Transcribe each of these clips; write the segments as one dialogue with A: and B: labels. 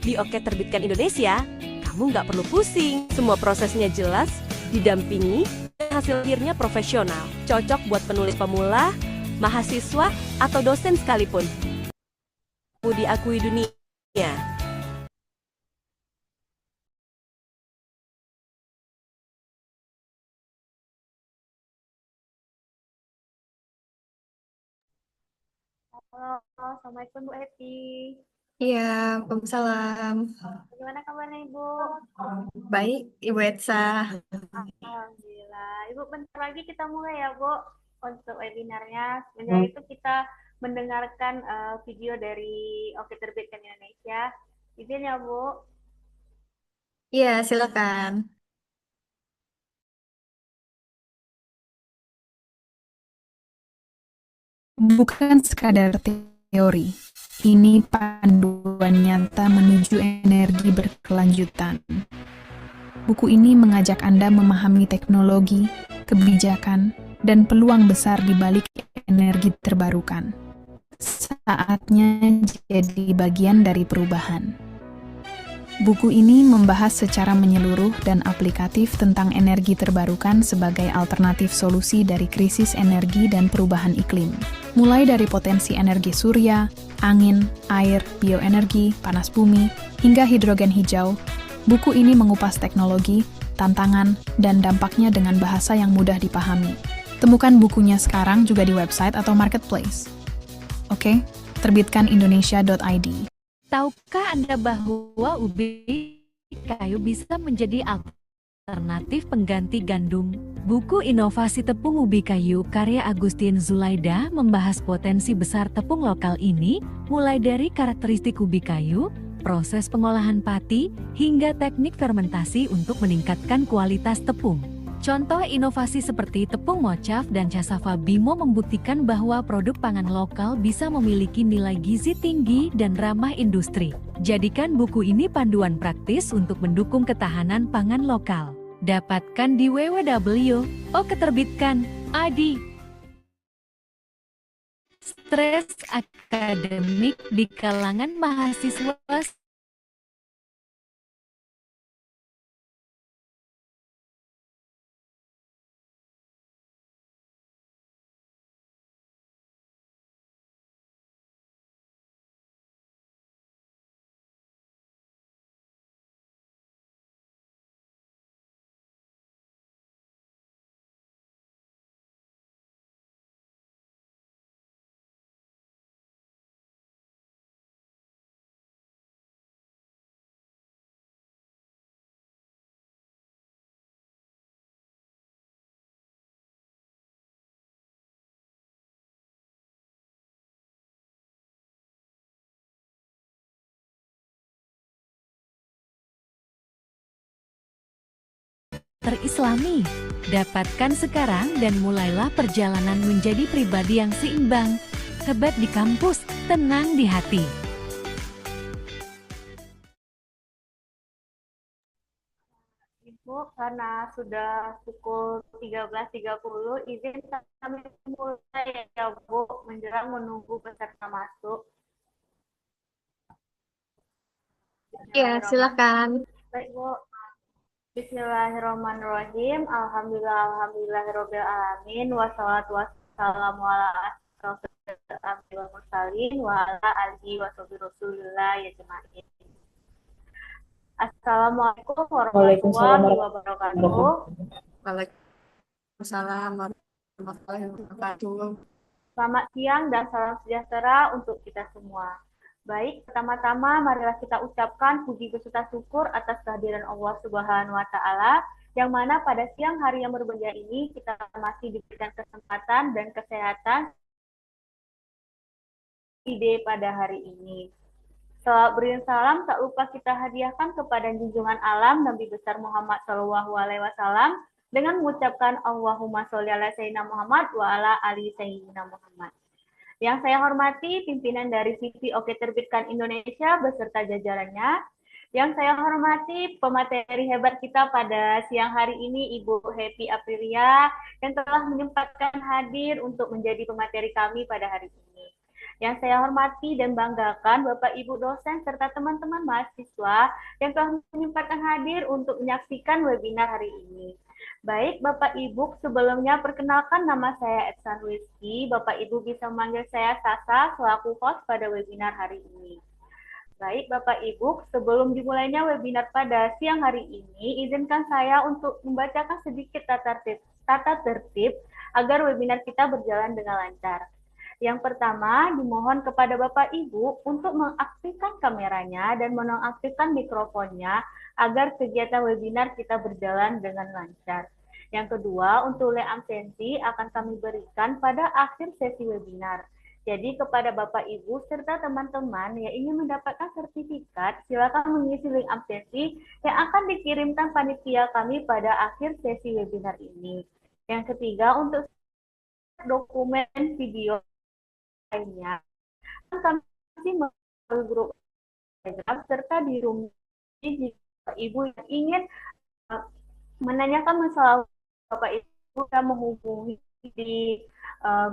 A: Di Oke Terbitkan Indonesia, kamu nggak perlu pusing. Semua prosesnya jelas, didampingi, dan hasil akhirnya profesional. Cocok buat penulis pemula, mahasiswa, atau dosen sekalipun. Kamu diakui dunia.
B: Halo, Assalamualaikum Bu Eti.
C: Iya, Waalaikumsalam.
B: Bagaimana kabarnya Ibu?
C: Baik, Ibu Etsa.
B: Alhamdulillah. Ibu, bentar lagi kita mulai ya Bu untuk webinarnya. Sebenarnya itu kita mendengarkan video dari Oke Terbitkan Indonesia. Izin ya Bu.
C: Iya, silakan.
D: Bukan sekadar teori, ini panduan nyata menuju energi berkelanjutan. Buku ini mengajak Anda memahami teknologi, kebijakan, dan peluang besar di balik energi terbarukan. Saatnya jadi bagian dari perubahan. Buku ini membahas secara menyeluruh dan aplikatif tentang energi terbarukan sebagai alternatif solusi dari krisis energi dan perubahan iklim. Mulai dari potensi energi surya, angin, air, bioenergi, panas bumi, hingga hidrogen hijau, buku ini mengupas teknologi, tantangan, dan dampaknya dengan bahasa yang mudah dipahami. Temukan bukunya sekarang juga di website atau marketplace. Oke, terbitkan indonesia.id.
E: Tahukah Anda bahwa ubi kayu bisa menjadi alternatif pengganti gandum? Buku Inovasi Tepung Ubi Kayu karya Agustin Zulaida membahas potensi besar tepung lokal ini, mulai dari karakteristik ubi kayu, proses pengolahan pati, hingga teknik fermentasi untuk meningkatkan kualitas tepung. Contoh inovasi seperti tepung mocaf dan cassava bimo membuktikan bahwa produk pangan lokal bisa memiliki nilai gizi tinggi dan ramah industri. Jadikan buku ini panduan praktis untuk mendukung ketahanan pangan lokal. Dapatkan di www.oketerbitkan.id. Stres akademik di kalangan mahasiswa. Terislami. Dapatkan sekarang dan mulailah perjalanan menjadi pribadi yang seimbang. Hebat di kampus, tenang di hati.
B: Ibu, karena sudah pukul 13.30, izin kami mulai ya Bu, menjelang menunggu peserta masuk.
C: Iya, silakan.
B: Baik Bu. Bismillahirrahmanirrahim. Alhamdulillahirabbil alamin. Wassalatu wassalamu ala asrofil anbiya'i wal mursalin wa ala alihi washabihi rasulillah ya jemaah. Assalamualaikum warahmatullahi wabarakatuh.
C: Waalaikumsalam warahmatullahi wabarakatuh.
B: Selamat siang dan salam sejahtera untuk kita semua. Baik, pertama-tama marilah kita ucapkan puji beserta syukur atas kehadiran Allah Subhanahu wa Ta'ala, yang mana pada siang hari yang berbahagia ini kita masih diberikan kesempatan dan kesehatan ide pada hari ini. Salawat beriring salam tak lupa kita hadiahkan kepada junjungan alam Nabi besar Muhammad SAW dengan mengucapkan Allahumma sholli ala sayyidina Muhammad wa ala ali sayyidina Muhammad. Yang saya hormati pimpinan dari CV Oke Terbitkan Indonesia beserta jajarannya. Yang saya hormati pemateri hebat kita pada siang hari ini, Ibu Happy Aprilia, yang telah menyempatkan hadir untuk menjadi pemateri kami pada hari ini. Yang saya hormati dan banggakan Bapak Ibu dosen serta teman-teman mahasiswa yang telah menyempatkan hadir untuk menyaksikan webinar hari ini. Baik Bapak Ibu, sebelumnya perkenalkan nama saya Edsan Rizky. Bapak Ibu bisa memanggil saya Sasa selaku host pada webinar hari ini. Baik Bapak Ibu, sebelum dimulainya webinar pada siang hari ini, izinkan saya untuk membacakan sedikit tata tertib agar webinar kita berjalan dengan lancar. Yang pertama, dimohon kepada Bapak Ibu untuk mengaktifkan kameranya dan menonaktifkan mikrofonnya agar kegiatan webinar kita berjalan dengan lancar. Yang kedua, untuk nilai absensi akan kami berikan pada akhir sesi webinar. Jadi kepada Bapak Ibu serta teman-teman yang ingin mendapatkan sertifikat, silakan mengisi link absensi yang akan dikirimkan panitia kami pada akhir sesi webinar ini. Yang ketiga, untuk dokumen video lainnya, kami masih melalui grup Telegram serta di room jika Ibu yang ingin menanyakan masalah Bapak Ibu bisa menghubungi di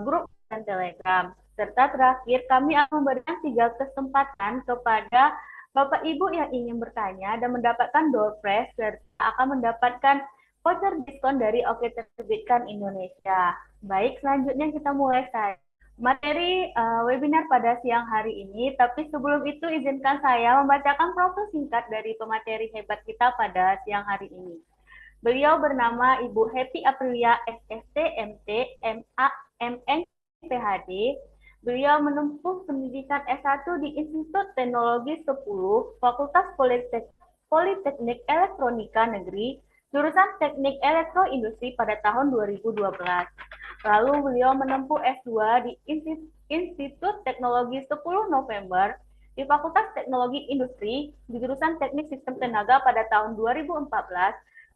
B: grup dan Telegram. Serta terakhir, kami akan memberikan 3 kesempatan kepada Bapak Ibu yang ingin bertanya dan mendapatkan door prize serta akan mendapatkan voucher diskon dari Oke Terbitkan Indonesia. Baik, selanjutnya kita mulai saja materi webinar pada siang hari ini, tapi sebelum itu izinkan saya membacakan profil singkat dari pemateri hebat kita pada siang hari ini. Beliau bernama Ibu Happy Aprilia SST MT MA MN PhD. Beliau menempuh pendidikan S1 di Institut Teknologi 10, Fakultas Politeknik Elektronika Negeri, jurusan Teknik Elektroindustri pada tahun 2012. Lalu beliau menempuh S2 di Institut Teknologi 10 November di Fakultas Teknologi Industri di jurusan Teknik Sistem Tenaga pada tahun 2014,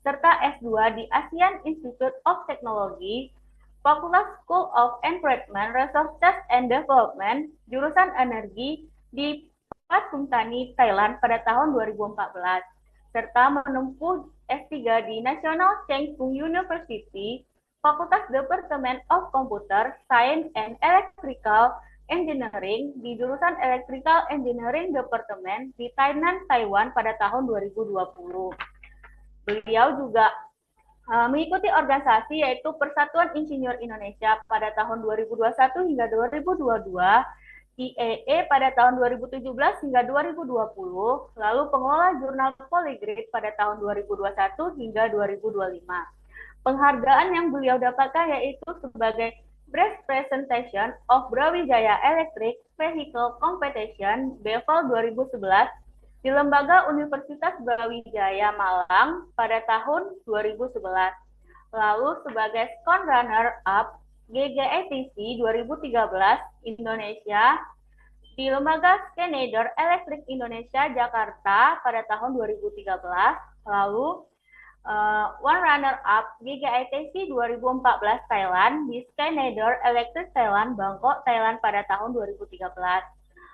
B: serta S2 di ASEAN Institute of Technology, Fakultas School of Environment, Resources and Development, jurusan Energi di Pathum Thani, Thailand pada tahun 2014, serta menempuh S3 di National Cheng Kung University, Fakultas Department of Computer Science and Electrical Engineering di jurusan Electrical Engineering Department di Tainan, Taiwan pada tahun 2020. Beliau juga mengikuti organisasi yaitu Persatuan Insinyur Indonesia pada tahun 2021 hingga 2022, IEE pada tahun 2017 hingga 2020, lalu pengelola jurnal Polygrade pada tahun 2021 hingga 2025. Penghargaan yang beliau dapatkan yaitu sebagai Best Presentation of Brawijaya Electric Vehicle Competition BEVEL 2011 di Lembaga Universitas Brawijaya Malang pada tahun 2011. Lalu sebagai Scone Runner-Up GGETC 2013 Indonesia di Lembaga Schneider Electric Indonesia Jakarta pada tahun 2013. Lalu One Runner-Up GGITC 2014 Thailand di Schneider Electric Thailand, Bangkok, Thailand pada tahun 2013.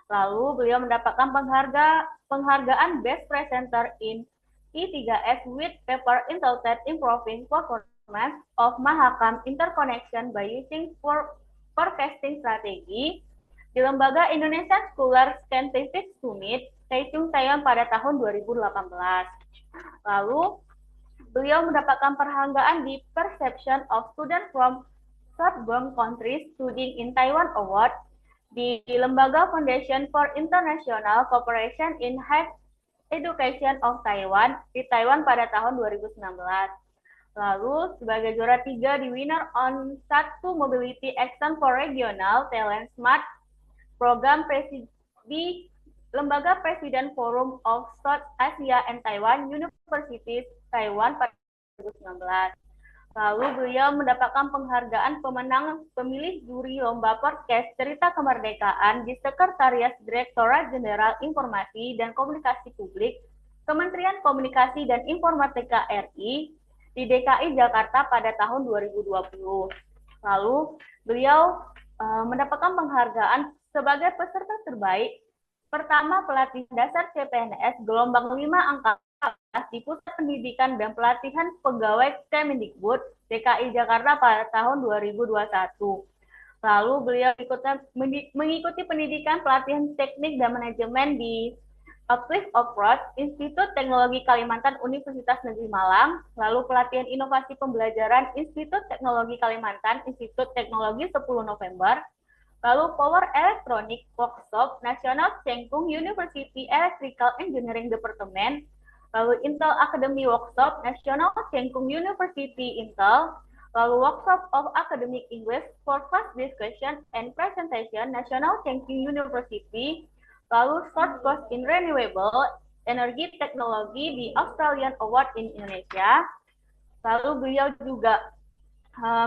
B: Lalu beliau mendapatkan penghargaan Best Presenter in I3S with Paper entitled Improving Performance of Mahakam Interconnection by Using Forecasting Strategy di Lembaga Indonesian Scholar Scientific Summit, Taichung, Taiwan pada tahun 2018. Lalu beliau mendapatkan penghargaan di Perception of Students from Third-World Countries Studying in Taiwan Award di Lembaga Foundation for International Cooperation in Higher Education of Taiwan di Taiwan pada tahun 2019. Lalu sebagai juara 3 di Winner on 1 Mobility Action for Regional Talent Smart Program di Lembaga Presiden Forum of South Asia and Taiwan Universities Taiwan pada 2019. Lalu beliau mendapatkan penghargaan pemenang pemilih juri lomba podcast Cerita Kemerdekaan di Sekretariat Direktorat Jenderal Informasi dan Komunikasi Publik Kementerian Komunikasi dan Informatika RI di DKI Jakarta pada tahun 2020. Lalu beliau mendapatkan penghargaan sebagai peserta terbaik pertama pelatihan dasar CPNS gelombang 5 angka di Pusat Pendidikan dan Pelatihan Pegawai Kemendikbud DKI Jakarta pada tahun 2021. Lalu beliau mengikuti pendidikan pelatihan teknik dan manajemen di Uplift Off-Road, Institut Teknologi Kalimantan Universitas Negeri Malang, lalu pelatihan inovasi pembelajaran Institut Teknologi Kalimantan, Institut Teknologi 10 November, lalu Power Electronic Workshop Nasional Cengkung University Electrical Engineering Department, lalu Intel Academy Workshop Nasional Cengkung University Intel, lalu Workshop of Academic English for Class Discussion and Presentation National Cengkung University, lalu short course in renewable energy technology di Australian Award in Indonesia. Lalu beliau juga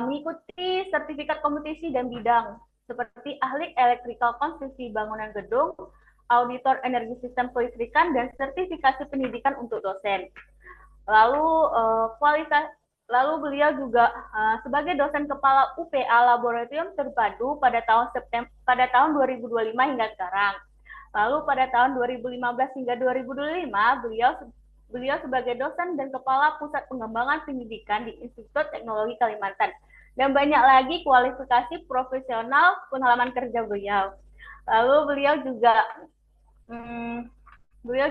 B: mengikuti sertifikat kompetisi dan bidang seperti ahli elektrikal konstruksi bangunan gedung, auditor energi sistem kelistrikan, dan sertifikasi pendidikan untuk dosen. Lalu beliau juga sebagai dosen kepala UPA Laboratorium Terpadu pada tahun 2025 hingga sekarang. Lalu pada tahun 2015 hingga 2025, beliau sebagai dosen dan kepala Pusat Pengembangan Pendidikan di Institut Teknologi Kalimantan. Dan banyak lagi kualifikasi profesional pengalaman kerja beliau. Lalu beliau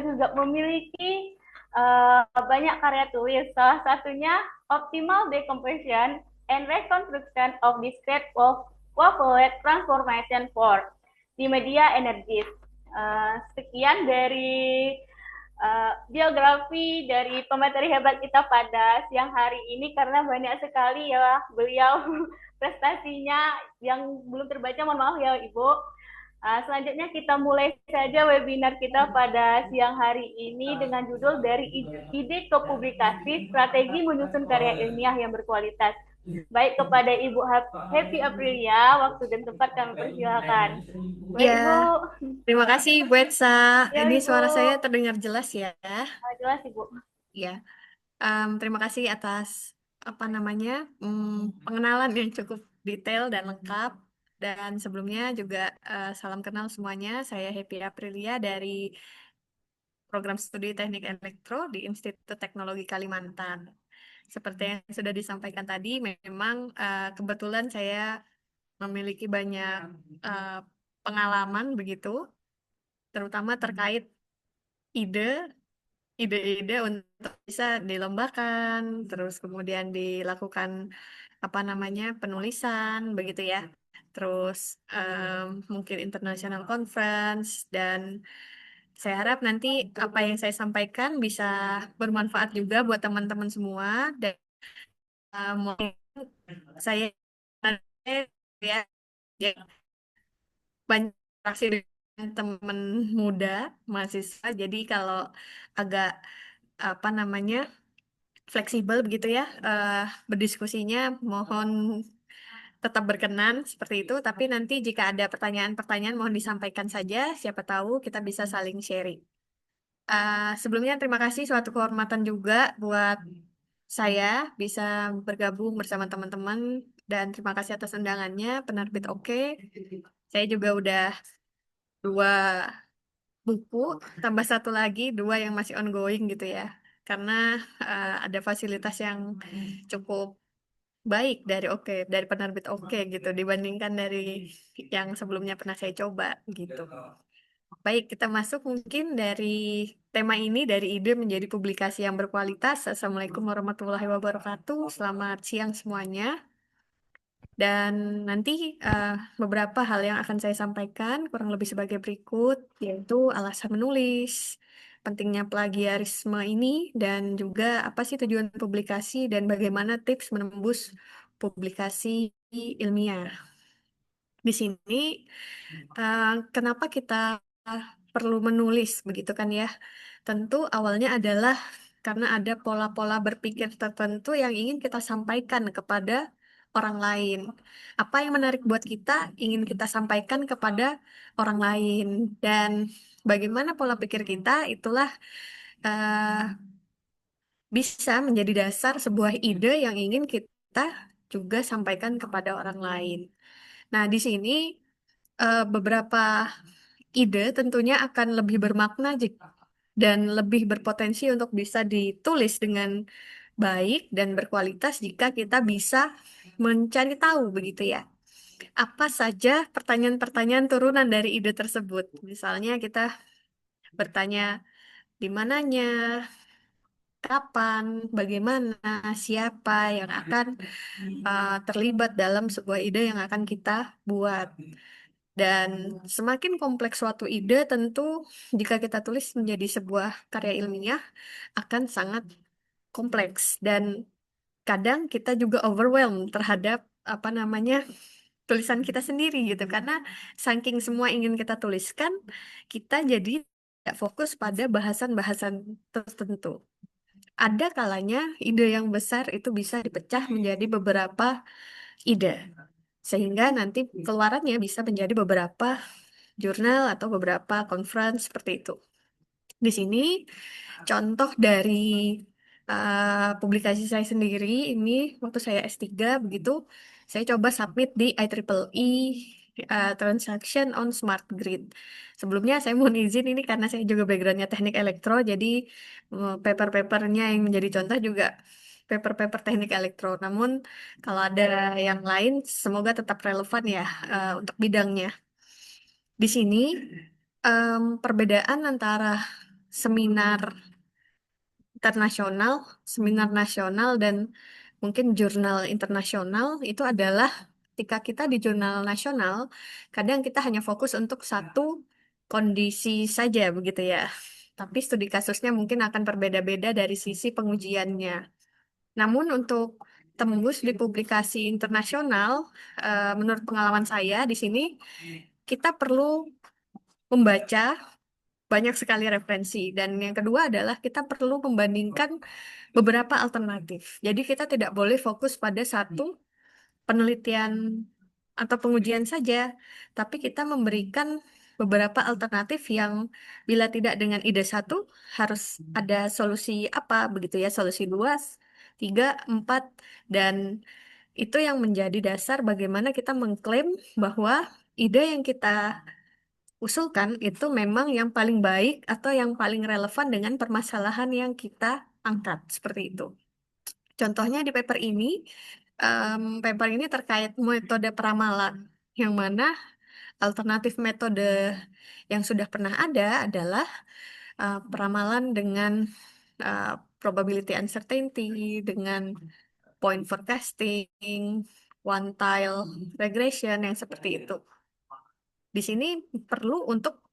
B: juga memiliki banyak karya tulis, salah satunya Optimal Decomposition and Reconstruction of Discrete Wavelet Transformation for di Media Energies. Sekian dari biografi dari pemateri hebat kita pada siang hari ini, karena banyak sekali ya beliau prestasinya yang belum terbaca, mohon maaf ya Ibu. Selanjutnya kita mulai saja webinar kita pada siang hari ini dengan judul dari ide ke publikasi, strategi menyusun karya ilmiah yang berkualitas. Baik, kepada Ibu Happy Aprilia, waktu dan tempat kami persilakan. Baik,
C: Ya,
B: Ibu.
C: terima kasih Bu Etsa.
B: Ya,
C: Ini
B: Ibu.
C: suara saya terdengar jelas ya.
B: Jelas, Ibu.
C: Ya, terima kasih atas pengenalan yang cukup detail dan lengkap. Dan sebelumnya juga salam kenal semuanya. Saya Happy Aprilia dari Program Studi Teknik Elektro di Institut Teknologi Kalimantan. Seperti yang sudah disampaikan tadi, memang kebetulan saya memiliki banyak pengalaman begitu, terutama terkait ide-ide untuk bisa dilombakan, terus kemudian dilakukan penulisan begitu ya. Terus mungkin international conference, dan saya harap nanti apa yang saya sampaikan bisa bermanfaat juga buat teman-teman semua. Dan mungkin saya ya, ya banyak interaksi dengan teman muda mahasiswa. Jadi kalau agak fleksibel begitu ya berdiskusinya, mohon tetap berkenan seperti itu. Tapi nanti jika ada pertanyaan-pertanyaan mohon disampaikan saja. Siapa tahu kita bisa saling sharing. Sebelumnya terima kasih, suatu kehormatan juga buat saya bisa bergabung bersama teman-teman, dan terima kasih atas undangannya penerbit Oke. Saya juga udah 2 buku, tambah satu lagi 2 yang masih ongoing gitu ya. Karena ada fasilitas yang cukup baik dari penerbit Oke gitu, dibandingkan dari yang sebelumnya pernah saya coba gitu. Baik, kita masuk mungkin dari tema ini, dari ide menjadi publikasi yang berkualitas. Assalamualaikum warahmatullahi wabarakatuh. Selamat siang semuanya. Dan nanti beberapa hal yang akan saya sampaikan kurang lebih sebagai berikut, yaitu alasan menulis, pentingnya plagiarisme ini, dan juga apa sih tujuan publikasi dan bagaimana tips menembus publikasi ilmiah. Di sini kenapa kita perlu menulis begitu kan ya? Tentu awalnya adalah karena ada pola-pola berpikir tertentu yang ingin kita sampaikan kepada orang lain. Apa yang menarik buat kita ingin kita sampaikan kepada orang lain, dan bagaimana pola pikir kita itulah bisa menjadi dasar sebuah ide yang ingin kita juga sampaikan kepada orang lain. Nah, di sini beberapa ide tentunya akan lebih bermakna dan lebih berpotensi untuk bisa ditulis dengan baik dan berkualitas jika kita bisa mencari tahu begitu ya. apa saja pertanyaan-pertanyaan turunan dari ide tersebut. Misalnya kita bertanya di mananya, kapan, bagaimana, siapa yang akan terlibat dalam sebuah ide yang akan kita buat. Dan semakin kompleks suatu ide, tentu jika kita tulis menjadi sebuah karya ilmiah akan sangat kompleks. Dan kadang kita juga overwhelmed terhadap apa namanya tulisan kita sendiri gitu, karena saking semua ingin kita tuliskan, kita jadi tidak fokus pada bahasan-bahasan tertentu. Ada kalanya ide yang besar itu bisa dipecah menjadi beberapa ide, sehingga nanti keluarannya bisa menjadi beberapa jurnal atau beberapa conference seperti itu. Di sini contoh dari publikasi saya sendiri ini waktu saya S3 begitu, saya coba submit di IEEE Transaction on Smart Grid. Sebelumnya saya mohon izin ini karena saya juga backgroundnya teknik elektro, jadi paper-papernya yang menjadi contoh juga paper-paper teknik elektro. Namun kalau ada yang lain, semoga tetap relevan ya untuk bidangnya. Di sini perbedaan antara seminar internasional, seminar nasional, dan mungkin jurnal internasional itu adalah ketika kita di jurnal nasional, kadang kita hanya fokus untuk satu kondisi saja begitu ya. Tapi studi kasusnya mungkin akan berbeda-beda dari sisi pengujiannya. Namun untuk tembus di publikasi internasional, menurut pengalaman saya di sini kita perlu membaca banyak sekali referensi. Dan yang kedua adalah kita perlu membandingkan beberapa alternatif. Jadi kita tidak boleh fokus pada satu penelitian atau pengujian saja, tapi kita memberikan beberapa alternatif yang bila tidak dengan ide satu, harus ada solusi apa, begitu ya, solusi dua, tiga, empat, dan itu yang menjadi dasar bagaimana kita mengklaim bahwa ide yang kita usulkan itu memang yang paling baik atau yang paling relevan dengan permasalahan yang kita angkat, seperti itu. Contohnya di paper ini terkait metode peramalan, yang mana alternatif metode yang sudah pernah ada adalah peramalan dengan uh, probability uncertainty, dengan point forecasting, one tile regression, yang seperti itu. Di sini perlu untuk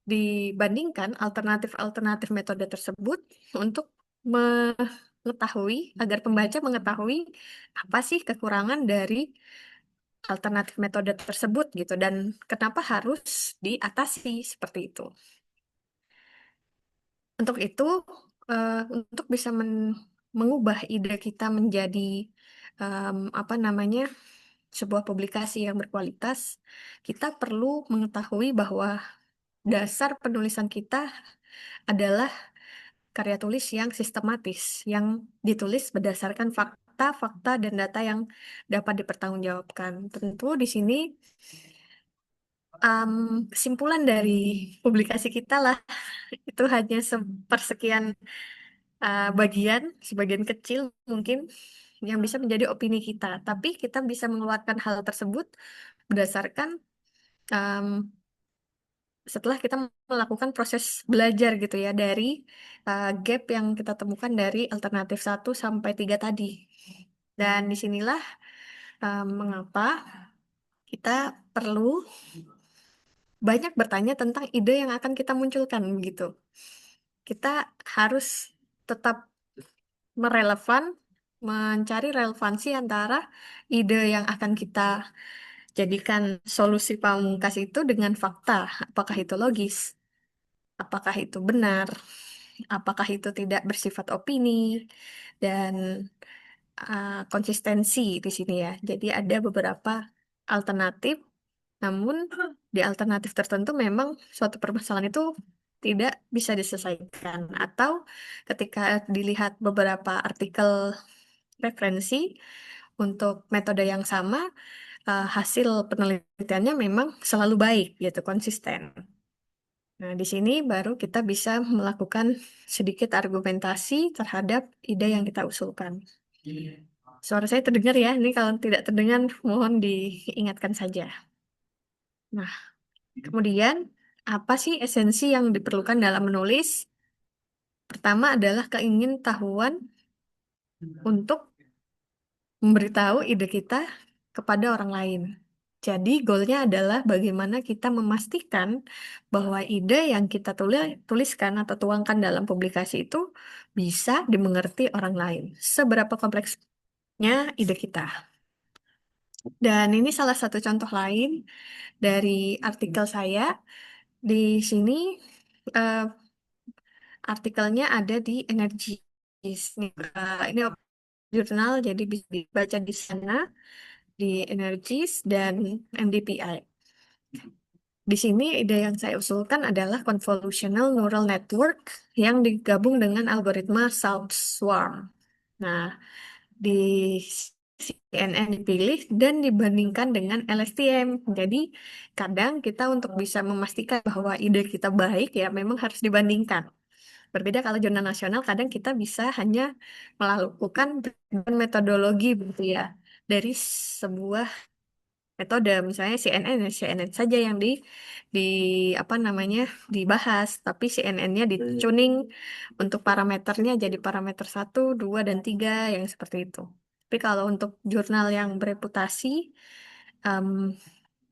C: dibandingkan alternatif-alternatif metode tersebut untuk mengetahui, agar pembaca mengetahui apa sih kekurangan dari alternatif metode tersebut gitu, dan kenapa harus diatasi seperti itu. Untuk itu, untuk bisa mengubah ide kita menjadi apa namanya sebuah publikasi yang berkualitas, kita perlu mengetahui bahwa dasar penulisan kita adalah karya tulis yang sistematis, yang ditulis berdasarkan fakta-fakta dan data yang dapat dipertanggungjawabkan. Tentu di sini kesimpulan dari publikasi kita lah, itu hanya sepersekian bagian, sebagian kecil mungkin yang bisa menjadi opini kita. Tapi kita bisa mengeluarkan hal tersebut berdasarkan setelah kita melakukan proses belajar gitu ya dari gap yang kita temukan dari alternatif 1 sampai 3 tadi. Dan disinilah mengapa kita perlu banyak bertanya tentang ide yang akan kita munculkan begitu. Kita harus tetap merelevan, mencari relevansi antara ide yang akan kita jadikan solusi pamungkas itu dengan fakta. Apakah itu logis? Apakah itu benar? Apakah itu tidak bersifat opini? Dan konsistensi di sini ya. Jadi ada beberapa alternatif, namun di alternatif tertentu memang suatu permasalahan itu tidak bisa diselesaikan. Atau ketika dilihat beberapa artikel referensi untuk metode yang sama, hasil penelitiannya memang selalu baik, gitu, konsisten. Nah, di sini baru kita bisa melakukan sedikit argumentasi terhadap ide yang kita usulkan. Suara saya terdengar ya? Ini kalau tidak terdengar, mohon diingatkan saja. Nah, kemudian apa sih esensi yang diperlukan dalam menulis? Pertama adalah keingintahuan untuk memberitahu ide kita kepada orang lain. Jadi, goalnya adalah bagaimana kita memastikan bahwa ide yang kita tuliskan atau tuangkan dalam publikasi itu bisa dimengerti orang lain. Seberapa kompleksnya ide kita. Dan ini salah satu contoh lain dari artikel saya. Di sini eh, artikelnya ada di Energies. Ini jurnal, jadi bisa dibaca di sana, di Energies dan MDPI. Di sini ide yang saya usulkan adalah convolutional neural network yang digabung dengan algoritma Salt Swarm. Nah, di CNN dipilih dan dibandingkan dengan LSTM. Jadi, kadang kita untuk bisa memastikan bahwa ide kita baik ya memang harus dibandingkan. Berbeda kalau jurnal nasional, kadang kita bisa hanya melakukan metodologi begitu ya dari sebuah metode, misalnya CNN, ya CNN saja yang di apa namanya dibahas, tapi CNN-nya di-tuning untuk parameternya jadi parameter 1, 2, dan 3 yang seperti itu. Tapi kalau untuk jurnal yang bereputasi, em,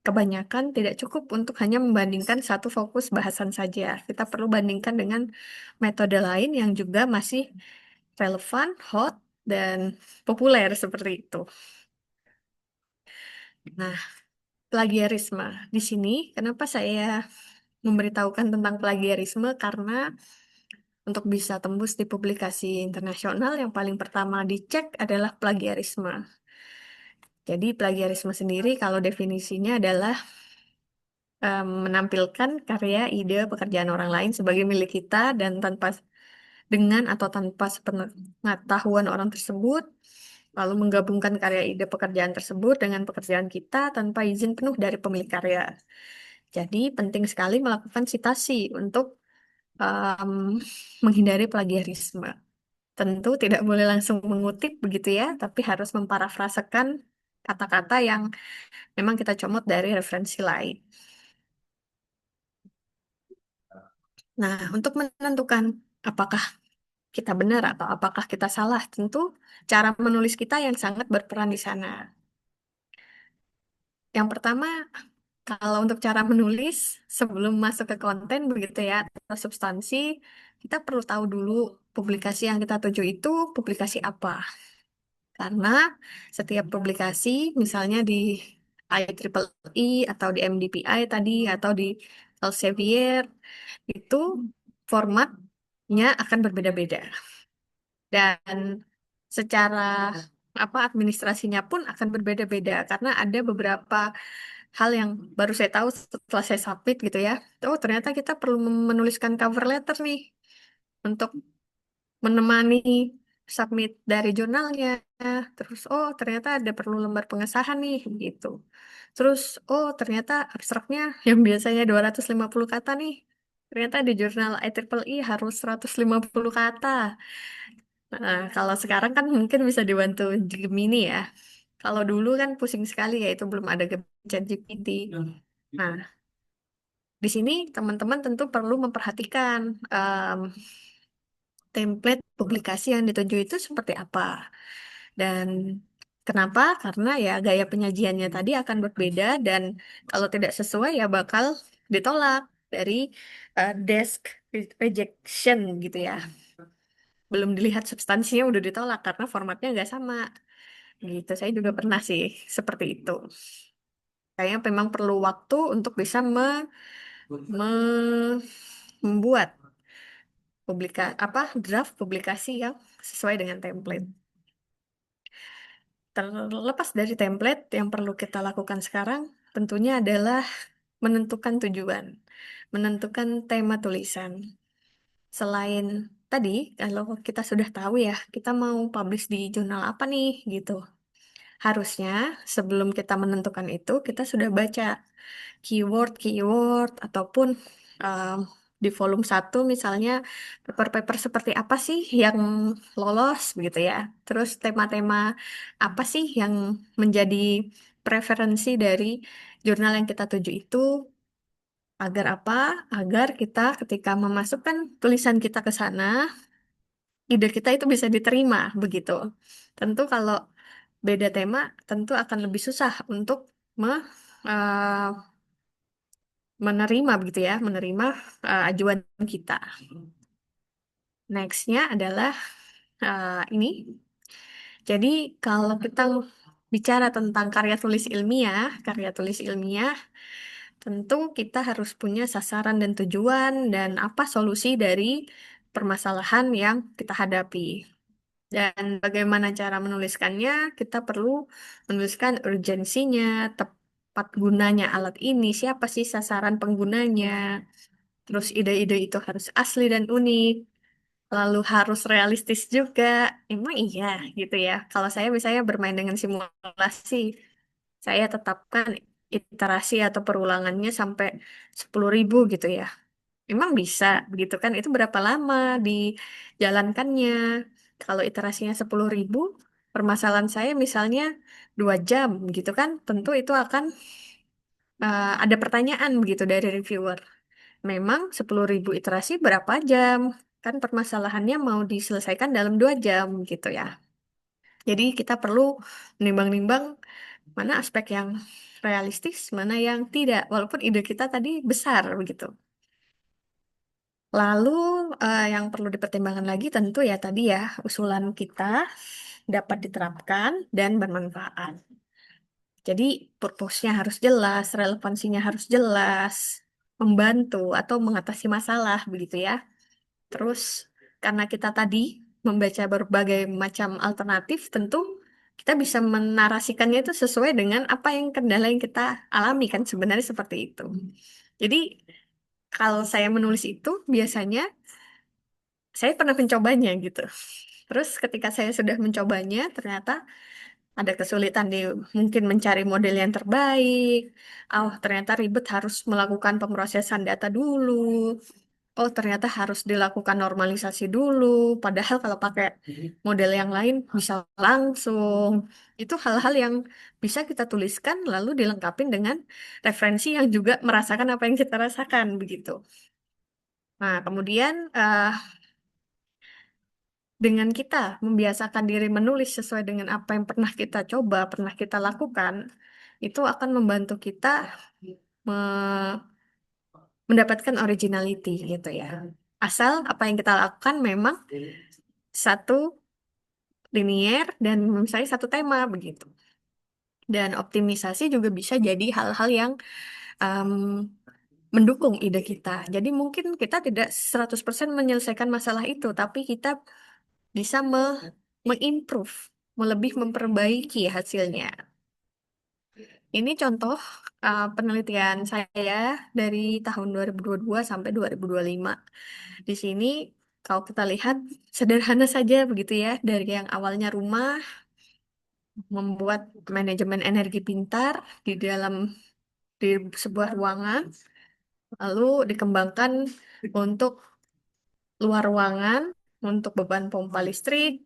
C: kebanyakan tidak cukup untuk hanya membandingkan satu fokus bahasan saja. Kita perlu bandingkan dengan metode lain yang juga masih relevan, hot, dan populer seperti itu. Nah, plagiarisme. Di sini, kenapa saya memberitahukan tentang plagiarisme? Karena untuk bisa tembus di publikasi internasional, yang paling pertama dicek adalah plagiarisme. Jadi, plagiarisme sendiri kalau definisinya adalah menampilkan karya, ide, pekerjaan orang lain sebagai milik kita dan dengan atau tanpa sepengetahuan orang tersebut, lalu menggabungkan karya, ide, pekerjaan tersebut dengan pekerjaan kita tanpa izin penuh dari pemilik karya. Jadi penting sekali melakukan citasi untuk em, menghindari plagiarisme. Tentu tidak boleh langsung mengutip begitu ya, tapi harus memparafrasekan kata-kata yang memang kita comot dari referensi lain. Nah, untuk menentukan apakah kita benar atau apakah kita salah, tentu cara menulis kita yang sangat berperan di sana. Yang pertama, kalau untuk cara menulis, sebelum masuk ke konten begitu ya, atau substansi, kita perlu tahu dulu publikasi yang kita tuju itu publikasi apa. Karena setiap publikasi, misalnya di IEEE atau di MDPI tadi, atau di Elsevier, itu formatnya akan berbeda-beda. Dan secara administrasinya pun akan berbeda-beda karena ada beberapa hal yang baru saya tahu setelah saya submit gitu ya. Oh, ternyata kita perlu menuliskan cover letter nih untuk menemani submit dari jurnalnya. Terus, oh, ternyata ada perlu lembar pengesahan nih gitu. Terus, oh, ternyata abstraknya yang biasanya 250 kata nih. Ternyata di jurnal IEEE harus 150 kata. Nah, kalau sekarang kan mungkin bisa dibantu Gemini ya. Kalau dulu kan pusing sekali ya, itu belum ada ChatGPT. Nah, di sini teman-teman tentu perlu memperhatikan em, template publikasi yang dituju itu seperti apa. Dan kenapa? Karena ya gaya penyajiannya tadi akan berbeda dan kalau tidak sesuai ya bakal ditolak dari desk rejection gitu ya. Belum dilihat substansinya udah ditolak karena formatnya nggak sama. Gitu, saya juga pernah sih seperti itu. Kayaknya memang perlu waktu untuk bisa me- membuat draft publikasi yang sesuai dengan template. Terlepas dari template, yang perlu kita lakukan sekarang tentunya adalah menentukan tujuan, menentukan tema tulisan. Selain tadi, kalau kita sudah tahu ya, kita mau publish di jurnal apa nih, gitu. Harusnya sebelum kita menentukan itu, kita sudah baca keyword-keyword ataupun um, di volume 1 misalnya paper-paper seperti apa sih yang lolos begitu ya. Terus tema-tema apa sih yang menjadi preferensi dari jurnal yang kita tuju itu, agar apa? Agar kita ketika memasukkan tulisan kita ke sana, ide kita itu bisa diterima begitu. Tentu kalau beda tema, tentu akan lebih susah untuk eh, menerima begitu ya, menerima ajuan kita. Nextnya adalah ini. Jadi kalau kita bicara tentang karya tulis ilmiah, tentu kita harus punya sasaran dan tujuan dan apa solusi dari permasalahan yang kita hadapi. Dan bagaimana cara menuliskannya, kita perlu menuliskan urgensinya, tepat gunanya alat ini, siapa sih sasaran penggunanya, terus ide-ide itu harus asli dan unik, lalu harus realistis juga. Emang iya gitu ya. Kalau saya misalnya bermain dengan simulasi, saya tetapkan iterasi atau perulangannya sampai 10.000 gitu ya. Emang bisa begitu kan? Itu berapa lama dijalankannya? Kalau iterasinya 10.000, permasalahan saya misalnya 2 jam gitu kan? Tentu itu akan ada pertanyaan begitu dari reviewer. Memang 10.000 iterasi berapa jam? Kan permasalahannya mau diselesaikan dalam 2 jam gitu ya. Jadi kita perlu menimbang-nimbang mana aspek yang realistis, mana yang tidak. Walaupun ide kita tadi besar begitu. Lalu yang perlu dipertimbangkan lagi tentu ya tadi ya, usulan kita dapat diterapkan dan bermanfaat. Jadi purpose-nya harus jelas, relevansinya harus jelas, membantu atau mengatasi masalah begitu ya. Terus karena kita tadi membaca berbagai macam alternatif, tentu kita bisa menarasikannya itu sesuai dengan apa yang kendala yang kita alami kan sebenarnya seperti itu. Jadi kalau saya menulis itu biasanya saya pernah mencobanya gitu. Terus ketika saya sudah mencobanya, ternyata ada kesulitan di mungkin mencari model yang terbaik. Oh, ternyata ribet harus melakukan pemrosesan data dulu. Oh, ternyata harus dilakukan normalisasi dulu. Padahal kalau pakai model yang lain bisa langsung. Itu hal-hal yang bisa kita tuliskan lalu dilengkapi dengan referensi yang juga merasakan apa yang kita rasakan begitu. Nah, kemudian dengan kita membiasakan diri menulis sesuai dengan apa yang pernah kita coba, pernah kita lakukan, itu akan membantu kita me- mendapatkan originality gitu ya. Asal apa yang kita lakukan memang satu linier dan misalnya satu tema begitu. Dan optimisasi juga bisa jadi hal-hal yang em, mendukung ide kita. Jadi mungkin kita tidak 100% menyelesaikan masalah itu, tapi kita bisa mengimprove, lebih memperbaiki hasilnya. Ini contoh penelitian saya dari tahun 2022 sampai 2025. Di sini kalau kita lihat sederhana saja begitu ya, dari yang awalnya rumah, membuat manajemen energi pintar di sebuah ruangan, lalu dikembangkan untuk luar ruangan, untuk beban pompa listrik,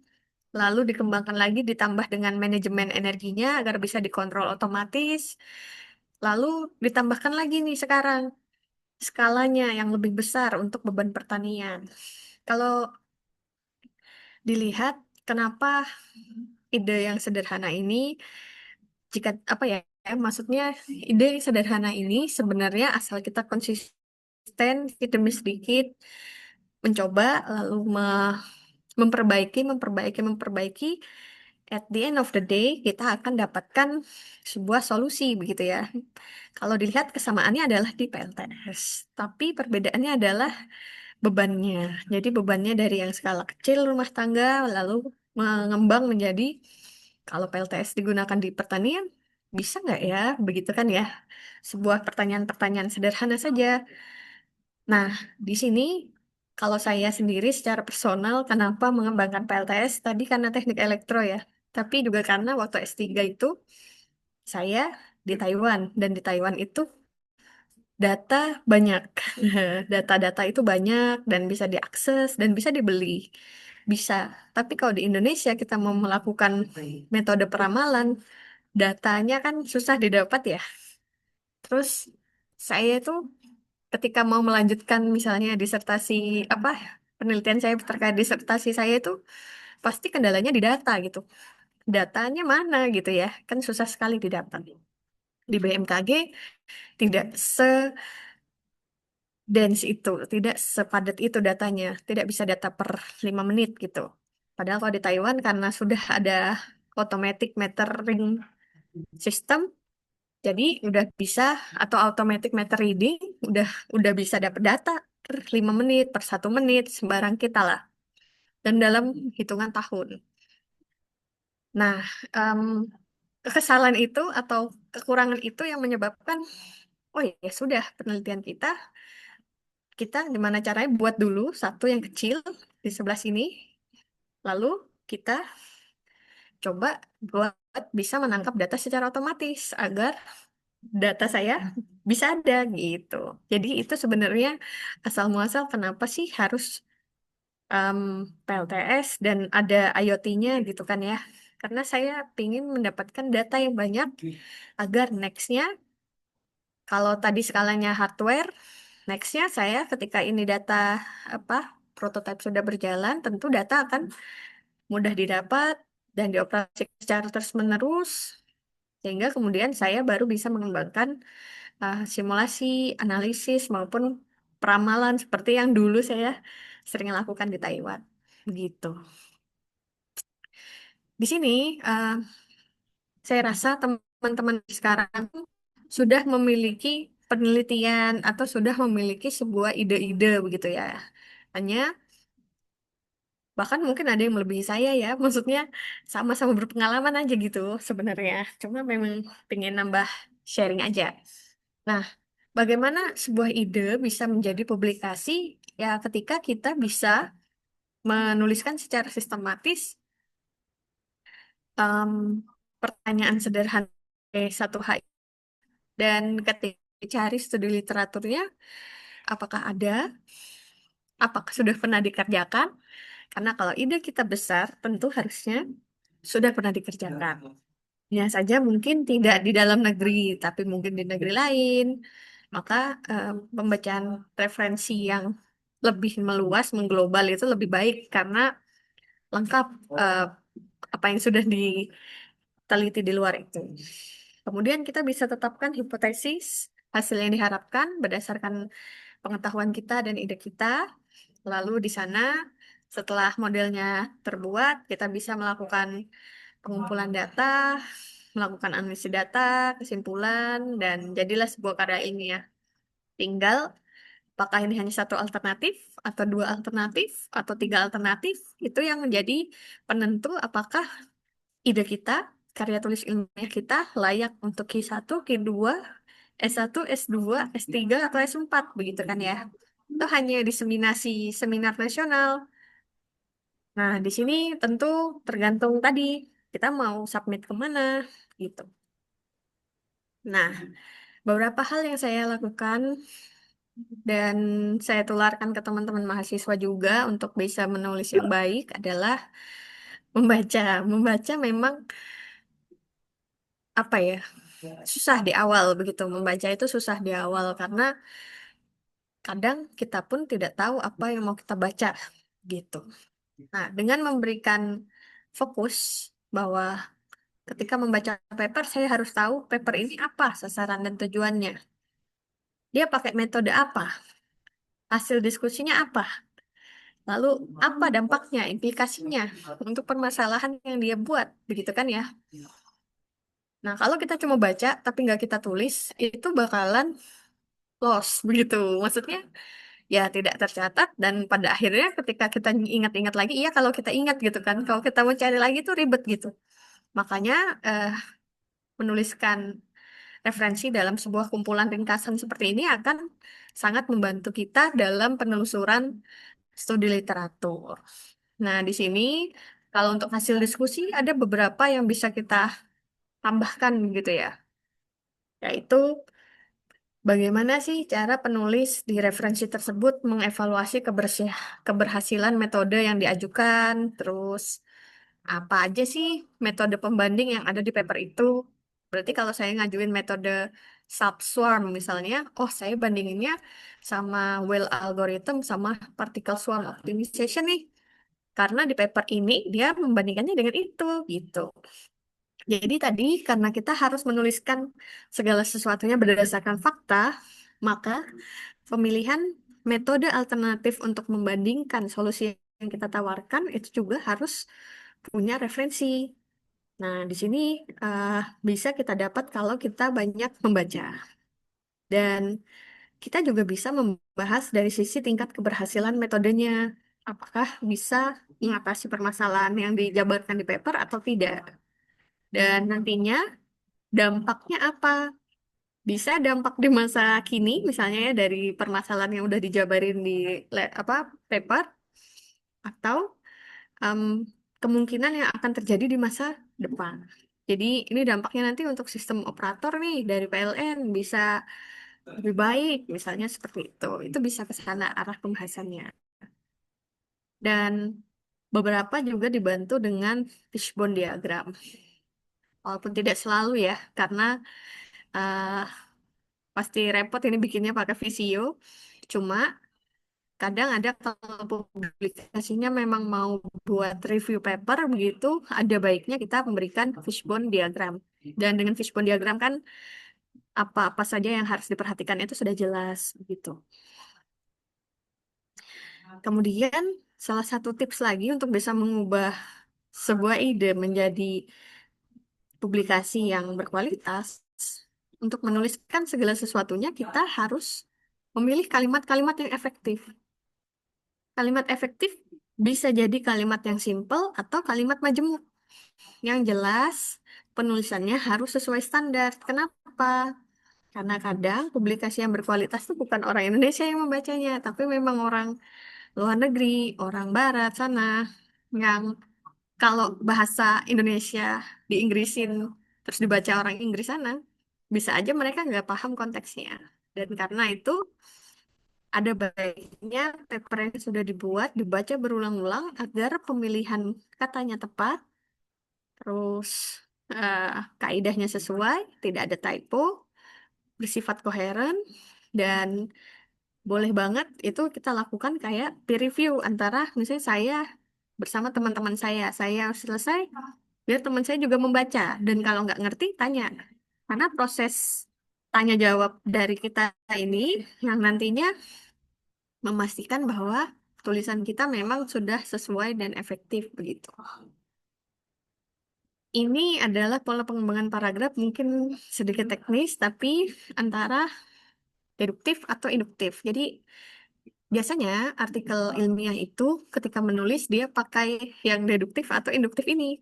C: lalu dikembangkan lagi ditambah dengan manajemen energinya agar bisa dikontrol otomatis. Lalu ditambahkan lagi nih sekarang skalanya yang lebih besar untuk beban pertanian. Kalau dilihat kenapa ide yang sederhana ini, jika apa ya, maksudnya ide yang sederhana ini sebenarnya asal kita konsisten sedikit demi sedikit mencoba lalu memperbaiki, at the end of the day kita akan dapatkan sebuah solusi begitu ya. Kalau dilihat kesamaannya adalah di PLTS, tapi perbedaannya adalah bebannya. Jadi bebannya dari yang skala kecil rumah tangga lalu mengembang menjadi kalau PLTS digunakan di pertanian bisa nggak ya? Begitu kan ya. Sebuah pertanyaan-pertanyaan sederhana saja. Nah, di sini kalau saya sendiri secara personal kenapa mengembangkan PLTS tadi karena teknik elektro ya. Tapi juga karena waktu S3 itu saya di Taiwan dan di Taiwan itu Data banyak. Data-data itu banyak dan bisa diakses dan bisa dibeli. Bisa. Tapi kalau di Indonesia kita mau melakukan metode peramalan, datanya kan susah didapat ya. Terus saya itu ketika mau melanjutkan misalnya disertasi apa penelitian saya terkait disertasi saya itu pasti kendalanya di data gitu. Datanya mana gitu ya. Kan susah sekali didapat. Di BMKG tidak dense itu, tidak sepadat itu datanya, tidak bisa data per 5 menit gitu. Padahal kalau di Taiwan karena sudah ada automatic metering system, jadi udah bisa atau automatic meter reading, udah udah bisa dapat data per 5 menit, per 1 menit, sembarang kita lah. Dan dalam hitungan tahun. Nah, em, kekesalan itu atau kekurangan itu yang menyebabkan, oh ya sudah penelitian kita gimana caranya buat dulu satu yang kecil di sebelah sini, lalu kita coba buat bisa menangkap data secara otomatis agar data saya bisa ada gitu. Jadi itu sebenarnya asal muasal kenapa sih harus em, PLTS dan ada IoT-nya gitu kan ya. Karena saya ingin mendapatkan data yang banyak agar nextnya kalau tadi skalanya hardware, nextnya saya ketika ini data apa prototipe sudah berjalan, tentu data akan mudah didapat dan dioperasikan secara terus-menerus, sehingga kemudian saya baru bisa mengembangkan simulasi, analisis, maupun peramalan seperti yang dulu saya sering lakukan di Taiwan. Begitu. Di sini, saya rasa teman-teman sekarang sudah memiliki penelitian atau sudah memiliki sebuah ide-ide begitu ya. Hanya bahkan mungkin ada yang melebihi saya ya, maksudnya sama-sama berpengalaman aja gitu sebenarnya. Cuma memang pengen nambah sharing aja. Nah, bagaimana sebuah ide bisa menjadi publikasi ya ketika kita bisa menuliskan secara sistematis em, pertanyaan sederhana satu hal dan ketika cari studi literaturnya apakah ada, apakah sudah pernah dikerjakan? Karena kalau ide kita besar, tentu harusnya sudah pernah dikerjakan. Ya saja mungkin tidak di dalam negeri, tapi mungkin di negeri lain. Maka pembacaan referensi yang lebih meluas, mengglobal itu lebih baik karena lengkap eh, apa yang sudah diteliti di luar itu. Kemudian kita bisa tetapkan hipotesis hasil yang diharapkan berdasarkan pengetahuan kita dan ide kita. Lalu di sana setelah modelnya terbuat, kita bisa melakukan pengumpulan data, melakukan analisis data, kesimpulan, dan jadilah sebuah karya ilmiah. Tinggal apakah ini hanya satu alternatif, atau dua alternatif, atau tiga alternatif, itu yang menjadi penentu apakah ide kita, karya tulis ilmiah kita layak untuk Q1, Q2, S1, S2, S3, atau S4, begitu kan ya. Itu hanya diseminasi seminar nasional. Nah, di sini tentu tergantung tadi kita mau submit kemana gitu. Nah, beberapa hal yang saya lakukan dan saya tularkan ke teman-teman mahasiswa juga untuk bisa menulis yang baik adalah membaca. Membaca memang apa ya? Susah di awal begitu. Membaca itu susah di awal karena kadang kita pun tidak tahu apa yang mau kita baca gitu. Nah, dengan memberikan fokus bahwa ketika membaca paper, saya harus tahu paper ini apa sasaran dan tujuannya. Dia pakai metode apa? Hasil diskusinya apa? Lalu apa dampaknya, implikasinya untuk permasalahan yang dia buat, begitu kan ya? Nah, kalau kita cuma baca tapi nggak kita tulis, itu bakalan lost, begitu. Maksudnya ya tidak tercatat dan pada akhirnya ketika kita ingat-ingat lagi, iya kalau kita ingat gitu kan, kalau kita mau cari lagi itu ribet gitu. Makanya eh, menuliskan referensi dalam sebuah kumpulan ringkasan seperti ini akan sangat membantu kita dalam penelusuran studi literatur. Nah, di sini kalau untuk hasil diskusi ada beberapa yang bisa kita tambahkan gitu ya. Yaitu Bagaimana sih cara penulis di referensi tersebut mengevaluasi keberhasilan metode yang diajukan? Terus apa aja sih metode pembanding yang ada di paper itu? Berarti kalau saya ngajuin metode subswarm misalnya, oh saya bandinginnya sama Whale algorithm sama particle swarm optimization nih. Karena di paper ini dia membandingkannya dengan itu gitu. Jadi tadi karena kita harus menuliskan segala sesuatunya berdasarkan fakta, maka pemilihan metode alternatif untuk membandingkan solusi yang kita tawarkan itu juga harus punya referensi. Nah, di sini eh, bisa kita dapat kalau kita banyak membaca. Dan kita juga bisa membahas dari sisi tingkat keberhasilan metodenya. Apakah bisa mengatasi permasalahan yang dijabarkan di paper atau tidak. Dan nantinya dampaknya apa? Bisa dampak di masa kini, misalnya ya dari permasalahan yang udah dijabarin di paper, atau em, kemungkinan yang akan terjadi di masa depan. Jadi ini dampaknya nanti untuk sistem operator nih dari PLN bisa lebih baik, misalnya seperti itu. Itu bisa ke sana arah pembahasannya. Dan beberapa juga dibantu dengan fishbone diagram. Walaupun tidak selalu ya, karena eh, pasti repot ini bikinnya pakai Visio. Cuma kadang ada kalau publikasinya memang mau buat review paper begitu, ada baiknya kita memberikan fishbone diagram. Dan dengan fishbone diagram kan apa-apa saja yang harus diperhatikan itu sudah jelas begitu. Kemudian salah satu tips lagi untuk bisa mengubah sebuah ide menjadi publikasi yang berkualitas, untuk menuliskan segala sesuatunya kita harus memilih kalimat-kalimat yang efektif. Kalimat efektif bisa jadi kalimat yang simple atau kalimat majemuk. Yang jelas, penulisannya harus sesuai standar. Kenapa? Karena kadang publikasi yang berkualitas itu bukan orang Indonesia yang membacanya, tapi memang orang luar negeri, orang barat sana, yang kalau bahasa Indonesia diinggrisin, terus dibaca orang Inggris sana, bisa aja mereka nggak paham konteksnya. Dan karena itu, ada baiknya paper yang sudah dibuat dibaca berulang-ulang agar pemilihan katanya tepat, terus eh, kaidahnya sesuai, tidak ada typo, bersifat koheren, dan boleh banget itu kita lakukan kayak peer review antara misalnya saya bersama teman-teman saya selesai, biar teman saya juga membaca, dan kalau nggak ngerti tanya. Karena proses tanya jawab dari kita ini yang nantinya memastikan bahwa tulisan kita memang sudah sesuai dan efektif begitu. Ini adalah pola pengembangan paragraf mungkin sedikit teknis, tapi antara deduktif atau induktif. Jadi biasanya artikel ilmiah itu ketika menulis dia pakai yang deduktif atau induktif ini.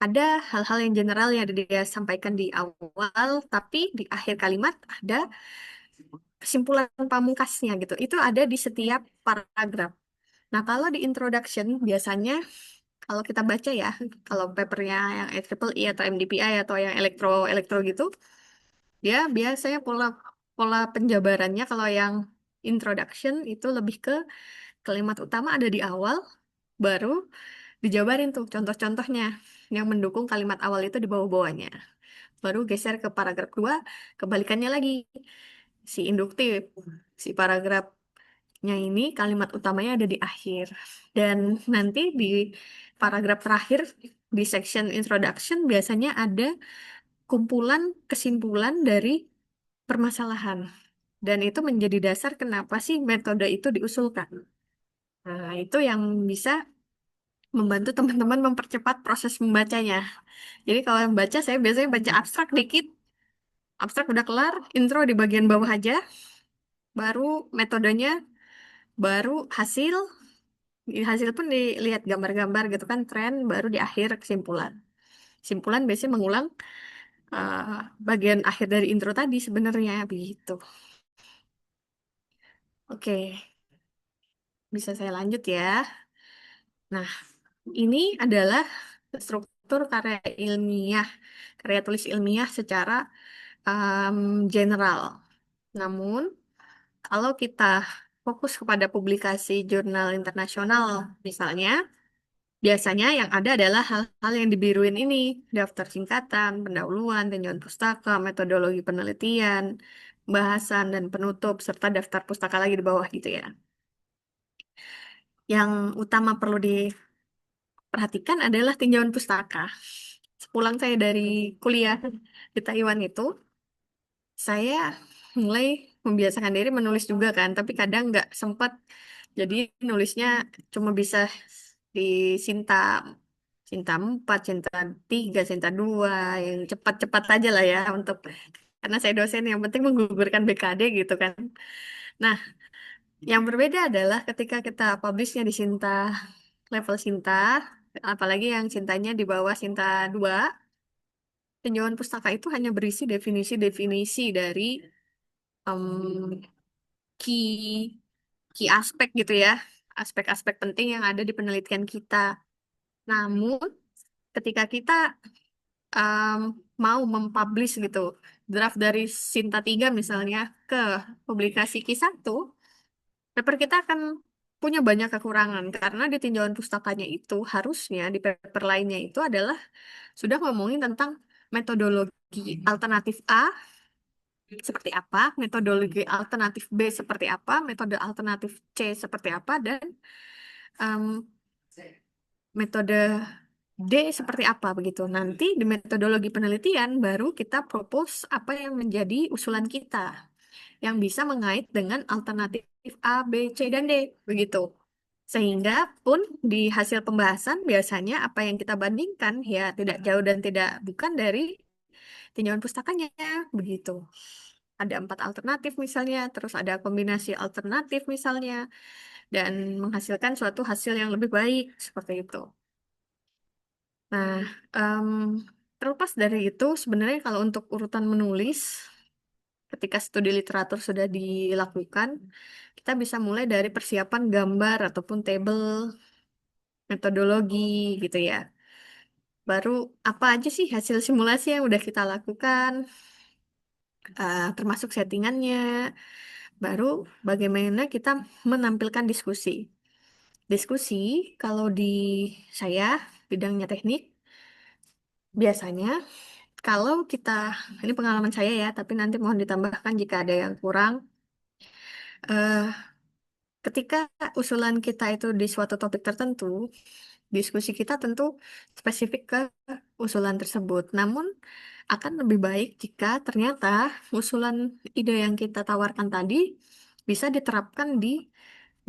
C: Ada hal-hal yang general yang dia sampaikan di awal, tapi di akhir kalimat ada kesimpulan pamungkasnya gitu. Itu ada di setiap paragraf. Nah, kalau di introduction biasanya kalau kita baca ya, kalau papernya yang IEEE atau MDPI atau yang elektro gitu, dia biasanya pola pola penjabarannya kalau yang introduction itu lebih ke kalimat utama ada di awal, baru dijabarin tuh contoh-contohnya yang mendukung kalimat awal itu di bawah-bawahnya. Baru geser ke paragraf 2, kebalikannya lagi. Si induktif, si paragrafnya ini kalimat utamanya ada di akhir. Dan nanti di paragraf terakhir di section introduction biasanya ada kumpulan kesimpulan dari permasalahan. Dan itu menjadi dasar kenapa sih metode itu diusulkan. Nah, itu yang bisa membantu teman-teman mempercepat proses membacanya. Jadi kalau yang baca, saya biasanya baca abstrak dikit, abstrak udah kelar, intro di bagian bawah aja, baru metodenya, baru hasil, di hasil pun dilihat gambar-gambar gitu kan, tren, baru di akhir kesimpulan. Kesimpulan biasanya mengulang eh, bagian akhir dari intro tadi sebenarnya begitu. Oke, bisa saya lanjut ya. Nah, ini adalah struktur karya ilmiah, karya tulis ilmiah secara general. Namun, kalau kita fokus kepada publikasi jurnal internasional, misalnya, biasanya yang ada adalah hal-hal yang dibiruin ini, daftar singkatan, pendahuluan, tinjauan pustaka, metodologi penelitian, bahasan, dan penutup, serta daftar pustaka lagi di bawah gitu ya. Yang utama perlu diperhatikan adalah tinjauan pustaka. Sepulang saya dari kuliah di Taiwan itu, saya mulai membiasakan diri menulis juga kan, tapi kadang nggak sempat. Jadi nulisnya cuma bisa di Sinta, Sinta 4, Sinta 3, Sinta 2, yang cepat-cepat aja lah ya untuk karena saya dosen yang penting menggugurkan BKD gitu kan. Nah, yang berbeda adalah ketika kita publishnya di Sinta, level Sinta, apalagi yang Cintanya di bawah Sinta 2, tinjauan pustaka itu hanya berisi definisi-definisi dari em, key key aspek gitu ya, aspek-aspek penting yang ada di penelitian kita. Namun, ketika kita em, mau mempublish gitu, draft dari Sinta 3 misalnya ke publikasi Q1, paper kita akan punya banyak kekurangan karena di tinjauan pustakanya itu harusnya di paper lainnya itu adalah sudah ngomongin tentang metodologi alternatif A seperti apa, metodologi alternatif B seperti apa, metode alternatif C seperti apa, dan em, metode D seperti apa begitu. Nanti di metodologi penelitian baru kita propose apa yang menjadi usulan kita yang bisa mengait dengan alternatif A, B, C, dan D begitu. Sehingga pun di hasil pembahasan biasanya apa yang kita bandingkan ya tidak jauh dan tidak bukan dari tinjauan pustakanya begitu. Ada 4 alternatif misalnya, terus ada kombinasi alternatif misalnya, dan menghasilkan suatu hasil yang lebih baik seperti itu. Nah, em, terlepas dari itu, sebenarnya kalau untuk urutan menulis, ketika studi literatur sudah dilakukan, kita bisa mulai dari persiapan gambar ataupun tabel, metodologi gitu ya. Baru apa aja sih hasil simulasi yang udah kita lakukan, termasuk settingannya. Baru bagaimana kita menampilkan diskusi. Diskusi, kalau di saya, bidangnya teknik, biasanya kalau kita, ini pengalaman saya ya, tapi nanti mohon ditambahkan jika ada yang kurang. eh, Ketika usulan kita itu di suatu topik tertentu, diskusi kita tentu spesifik ke usulan tersebut. Namun, akan lebih baik jika ternyata usulan ide yang kita tawarkan tadi bisa diterapkan di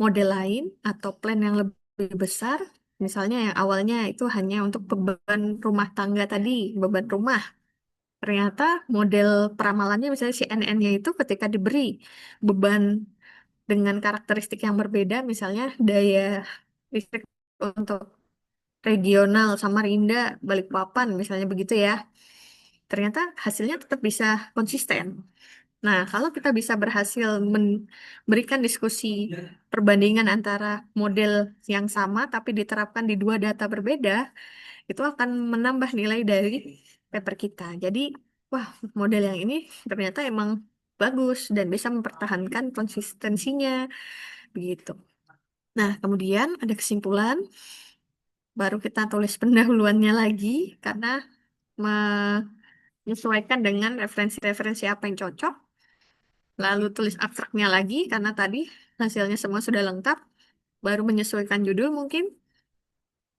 C: model lain atau plan yang lebih besar. Misalnya yang awalnya itu hanya untuk beban rumah tangga tadi, beban rumah. Ternyata model peramalannya misalnya CNN-nya itu ketika diberi beban dengan karakteristik yang berbeda, misalnya daya listrik untuk regional Samarinda, Balikpapan, misalnya begitu ya. Ternyata hasilnya tetap bisa konsisten. Nah, kalau kita bisa berhasil memberikan diskusi perbandingan antara model yang sama tapi diterapkan di dua data berbeda, itu akan menambah nilai dari paper kita. Jadi, wah, model yang ini ternyata emang bagus dan bisa mempertahankan konsistensinya, begitu. Nah, kemudian ada kesimpulan, baru kita tulis pendahuluannya lagi karena menyesuaikan dengan referensi-referensi apa yang cocok. Lalu tulis abstraknya lagi karena tadi hasilnya semua sudah lengkap. Baru menyesuaikan judul mungkin.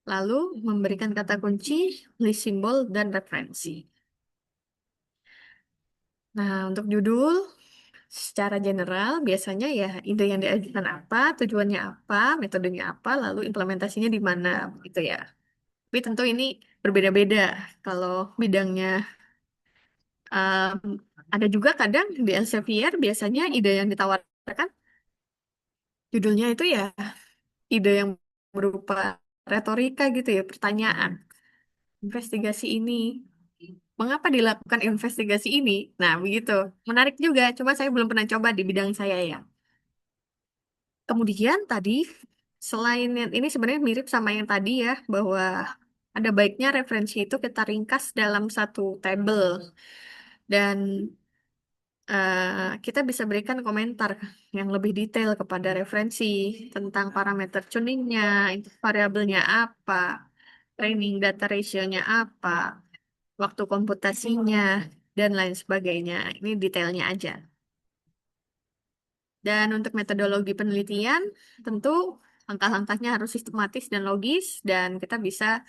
C: Lalu memberikan kata kunci, list simbol, dan referensi. Nah, untuk judul, secara general biasanya ya ide yang diajukan apa, tujuannya apa, metodenya apa, lalu implementasinya di mana gitu ya. Tapi tentu ini berbeda-beda. Kalau bidangnya um, ada juga kadang di Elsevier biasanya ide yang ditawarkan judulnya itu ya ide yang berupa retorika gitu ya, pertanyaan. Investigasi ini, mengapa dilakukan investigasi ini? Nah, begitu. Menarik juga, cuma saya belum pernah coba di bidang saya ya. Kemudian tadi, selain yang ini sebenarnya mirip sama yang tadi ya, bahwa ada baiknya referensi itu kita ringkas dalam satu tabel. Dan kita bisa berikan komentar yang lebih detail kepada referensi tentang parameter tuningnya, variabelnya apa, training data ratio-nya apa, waktu komputasinya, dan lain sebagainya. Ini detailnya aja. Dan untuk metodologi penelitian, tentu langkah-langkahnya harus sistematis dan logis, dan kita bisa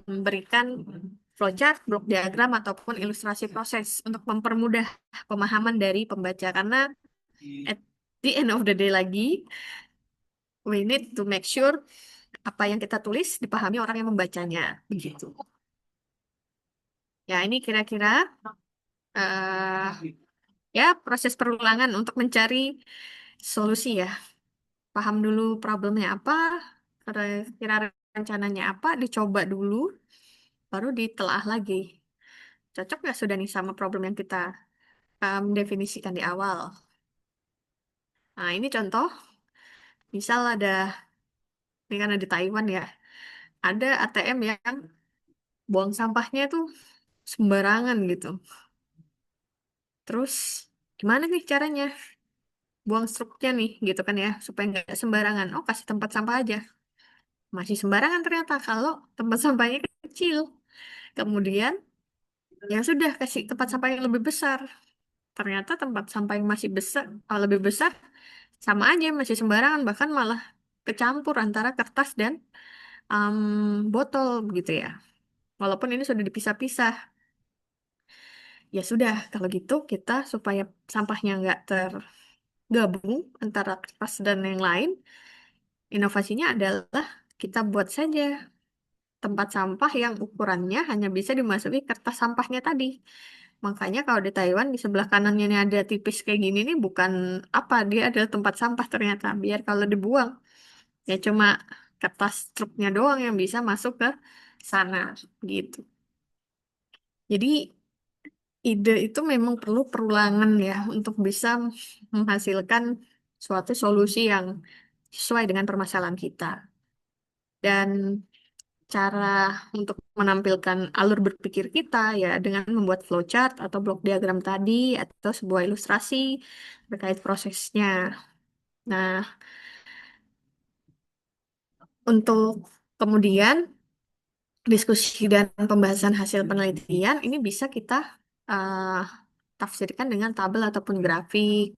C: memberikan flowchart, block diagram, ataupun ilustrasi proses untuk mempermudah pemahaman dari pembaca. Karena at the end of the day lagi, we need to make sure apa yang kita tulis dipahami orang yang membacanya. Begitu. Ya, ini kira-kira eh ya proses perulangan untuk mencari solusi ya. Paham dulu problemnya apa, kira-kira rencananya apa, dicoba dulu, baru ditelaah lagi. Cocok nggak sudah nih sama problem yang kita definisikan di awal. Nah, ini contoh. Misal ini kan ada di Taiwan ya, ada ATM yang buang sampahnya tuh sembarangan gitu. Terus, gimana nih caranya? Buang struknya nih, gitu kan ya, supaya nggak sembarangan. Oh, kasih tempat sampah aja. Masih sembarangan ternyata kalau tempat sampahnya kecil. Kemudian, ya sudah, kasih tempat sampah yang lebih besar. Ternyata tempat sampah yang masih besar, lebih besar, sama aja, masih sembarangan. Bahkan malah kecampur antara kertas dan botol gitu ya. Walaupun ini sudah dipisah-pisah. Ya sudah, kalau gitu kita supaya sampahnya nggak tergabung antara kertas dan yang lain, inovasinya adalah kita buat saja tempat sampah yang ukurannya hanya bisa dimasuki kertas sampahnya tadi. Makanya kalau di Taiwan di sebelah kanannya ini ada tipis kayak gini nih bukan apa, dia adalah tempat sampah ternyata. Biar kalau dibuang ya cuma kertas truknya doang yang bisa masuk ke sana gitu. Jadi ide itu memang perlu perulangan ya untuk bisa menghasilkan suatu solusi yang sesuai dengan permasalahan kita. Dan cara untuk menampilkan alur berpikir kita ya dengan membuat flowchart atau blok diagram tadi atau sebuah ilustrasi terkait prosesnya. Nah, untuk kemudian diskusi dan pembahasan hasil penelitian ini bisa kita eh, tafsirkan dengan tabel ataupun grafik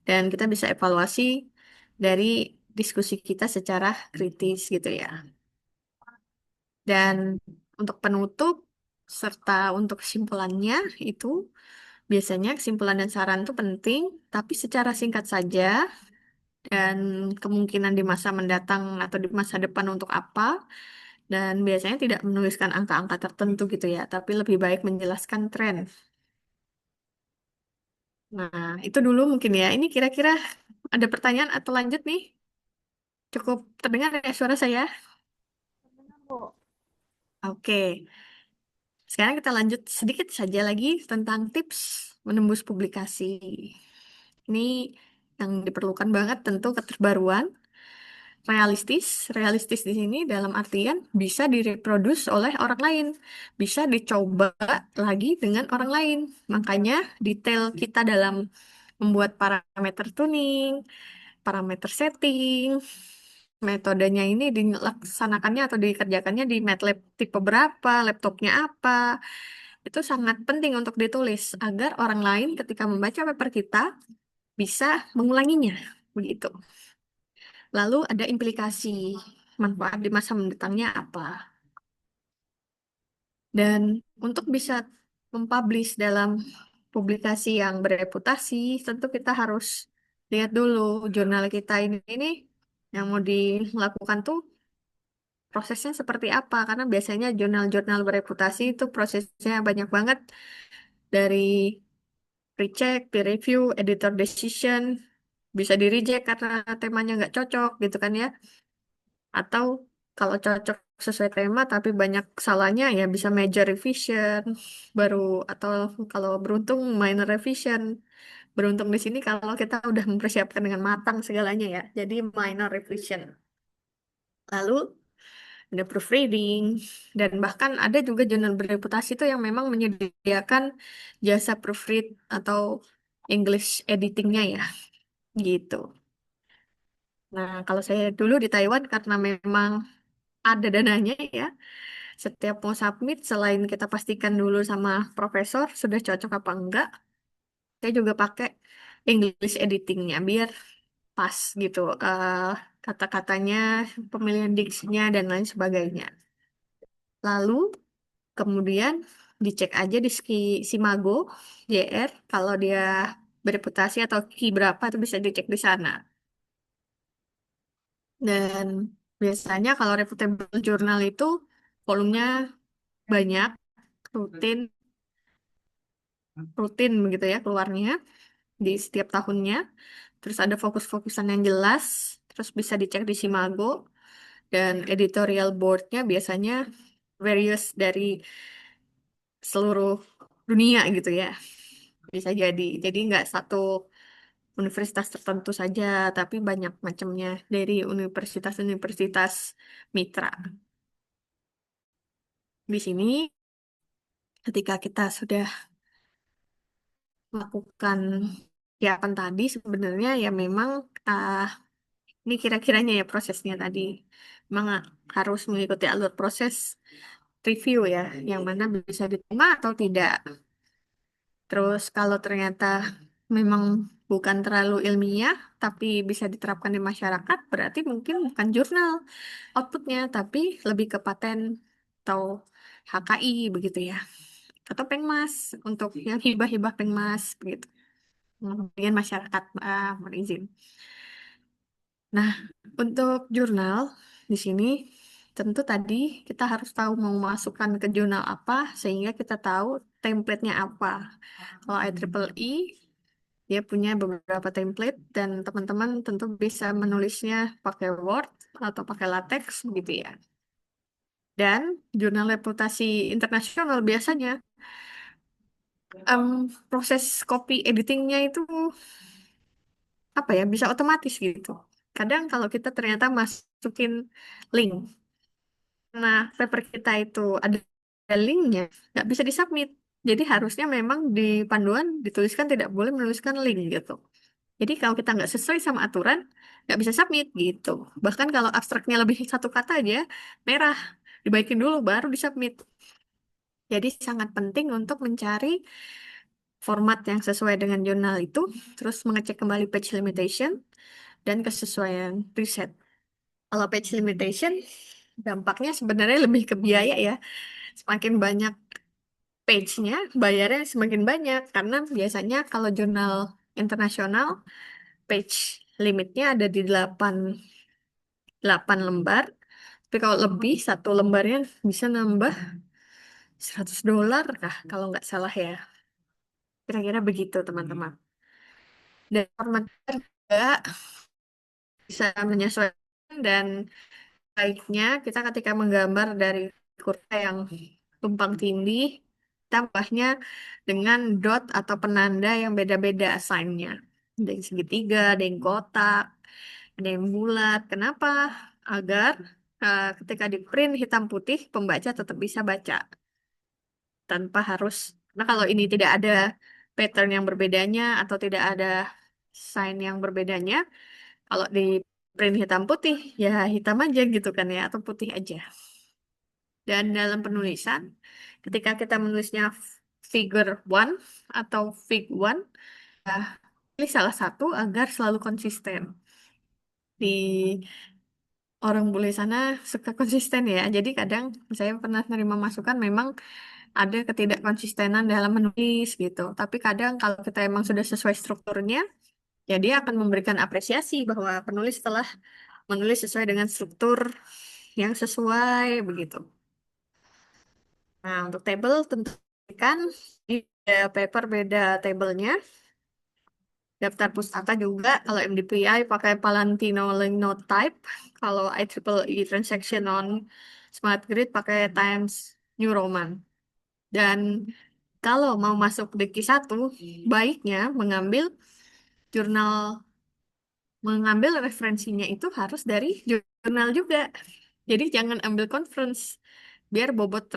C: dan kita bisa evaluasi dari diskusi kita secara kritis gitu ya. Dan untuk penutup serta untuk kesimpulannya itu biasanya kesimpulan dan saran itu penting, tapi secara singkat saja dan kemungkinan di masa mendatang atau di masa depan untuk apa. Dan biasanya tidak menuliskan angka-angka tertentu gitu ya, tapi lebih baik menjelaskan tren. Nah, itu dulu mungkin ya. Ini kira-kira ada pertanyaan atau lanjut nih? Cukup terdengar ya suara saya?
B: Benar, Bu.
C: Oke. Sekarang kita lanjut sedikit saja lagi tentang tips menembus publikasi. Ini yang diperlukan banget tentu keterbaruan, realistis. Realistis di sini dalam artian bisa direproduce oleh orang lain, bisa dicoba lagi dengan orang lain. Makanya detail kita dalam membuat parameter tuning, parameter setting, metodenya ini dilaksanakannya atau dikerjakannya di MATLAB tipe berapa, laptopnya apa, itu sangat penting untuk ditulis agar orang lain ketika membaca paper kita bisa mengulanginya. Begitu. Lalu ada implikasi manfaat di masa mendatangnya apa. Dan untuk bisa mempublish dalam publikasi yang bereputasi, tentu kita harus lihat dulu jurnal kita ini yang mau dilakukan tuh prosesnya seperti apa. Karena biasanya jurnal-jurnal bereputasi itu prosesnya banyak banget dari recheck, peer review, editor decision, bisa di reject karena temanya nggak cocok gitu kan ya. Atau kalau cocok sesuai tema tapi banyak salahnya ya bisa major revision baru atau kalau beruntung minor revision. Beruntung di sini kalau kita udah mempersiapkan dengan matang segalanya ya. Jadi minor revision. Lalu ada proofreading, dan bahkan ada juga jurnal bereputasi itu yang memang menyediakan jasa proofread atau English editingnya ya, gitu. Nah, kalau saya dulu di Taiwan karena memang ada dananya ya, setiap mau submit selain kita pastikan dulu sama profesor sudah cocok apa enggak, saya juga pakai English editingnya biar pas gitu, kata-katanya, pemilihan diksinya dan lain sebagainya. Lalu kemudian dicek aja di Simago JR kalau dia bereputasi atau Ki berapa itu bisa dicek di sana. Dan biasanya kalau reputable journal itu volumenya banyak, rutin, rutin begitu ya keluarnya di setiap tahunnya. Terus ada fokus-fokusan yang jelas, terus bisa dicek di Simago dan editorial boardnya biasanya various dari seluruh dunia gitu ya. Bisa jadi nggak satu universitas tertentu saja, tapi banyak macamnya dari universitas-universitas mitra. Di sini, ketika kita sudah melakukan persiapan tadi, sebenarnya ya memang ah, ini kira-kiranya ya prosesnya tadi. Memang harus mengikuti alur proses review ya, yang mana bisa diterima atau tidak. Terus kalau ternyata memang bukan terlalu ilmiah, tapi bisa diterapkan di masyarakat, berarti mungkin bukan jurnal outputnya, tapi lebih ke paten atau HKI begitu ya. Atau Pengmas untuk yang hibah-hibah Pengmas begitu. Kemudian masyarakat berizin. Nah, untuk jurnal di sini tentu tadi kita harus tahu mau masukkan ke jurnal apa sehingga kita tahu template-nya apa. Kalau IEEE dia punya beberapa template dan teman-teman tentu bisa menulisnya pakai Word atau pakai LaTeX begitu ya. Dan jurnal reputasi internasional biasanya proses copy editingnya itu apa ya bisa otomatis gitu. Kadang kalau kita ternyata masukin link, nah paper kita itu ada linknya, nggak bisa disubmit. Jadi harusnya memang di panduan dituliskan tidak boleh menuliskan link gitu. Jadi kalau kita nggak sesuai sama aturan, nggak bisa submit gitu. Bahkan kalau abstraknya lebih satu kata aja, merah. Dibaikin dulu baru disubmit. Jadi sangat penting untuk mencari format yang sesuai dengan jurnal itu, terus mengecek kembali page limitation dan kesesuaian riset. Kalau page limitation, dampaknya sebenarnya lebih ke biaya ya. Semakin banyak page-nya, bayarnya semakin banyak. Karena biasanya kalau jurnal internasional, page limitnya ada di 8 lembar. Tapi kalau lebih, satu lembarnya bisa nambah $100 kah, kalau nggak salah ya. Kira-kira begitu, teman-teman. Dan format juga bisa menyesuaikan dan baiknya kita ketika menggambar dari kurva yang tumpang tindih, tambahnya dengan dot atau penanda yang beda-beda sign-nya. Ada yang segitiga, ada yang kotak, ada yang bulat. Kenapa? Agar ketika di print hitam putih, pembaca tetap bisa baca tanpa harus. Nah, kalau ini tidak ada pattern yang berbedanya atau tidak ada sign yang berbedanya, kalau di print hitam putih, ya hitam aja gitu kan ya, atau putih aja. Dan dalam penulisan, ketika kita menulisnya figure one atau fig one, ya, pilih salah satu agar selalu konsisten. Di orang bule sana suka konsisten ya, jadi kadang saya pernah menerima masukan memang ada ketidakkonsistenan dalam menulis gitu. Tapi kadang kalau kita emang sudah sesuai strukturnya, ya dia akan memberikan apresiasi bahwa penulis telah menulis sesuai dengan struktur yang sesuai begitu. Nah, untuk table tentu kan beda paper beda tabelnya. Daftar pustaka juga kalau MDPI pakai Palantino Linotype, Type, kalau IEEE Transaction on Smart Grid pakai Times New Roman. Dan kalau mau masuk di Q1, baiknya jurnal mengambil referensinya itu harus dari jurnal juga. Jadi jangan ambil conference biar bobot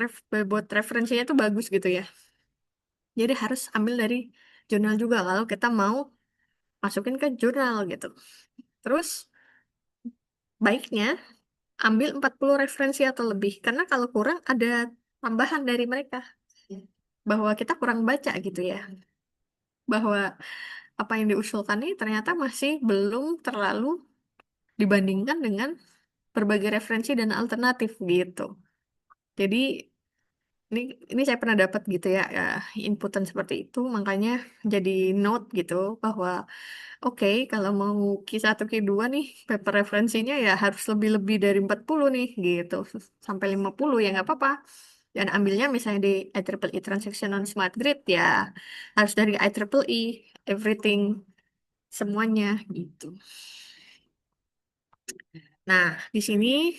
C: referensinya tuh bagus gitu ya. Jadi harus ambil dari jurnal juga kalau kita mau masukin ke jurnal gitu. Terus baiknya ambil 40 referensi atau lebih karena kalau kurang ada tambahan dari mereka bahwa kita kurang baca gitu ya. Bahwa apa yang diusulkan ini ternyata masih belum terlalu dibandingkan dengan berbagai referensi dan alternatif gitu. Jadi ini ini saya pernah dapat gitu ya, inputan seperti itu, makanya jadi note gitu bahwa oke, kalau mau Q1 Q2 nih paper referensinya ya harus lebih-lebih dari 40 nih gitu. Sampai 50 ya nggak apa-apa. Dan ambilnya misalnya di IEEE Transaction on Smart Grid ya harus dari IEEE everything semuanya gitu. Nah, di sini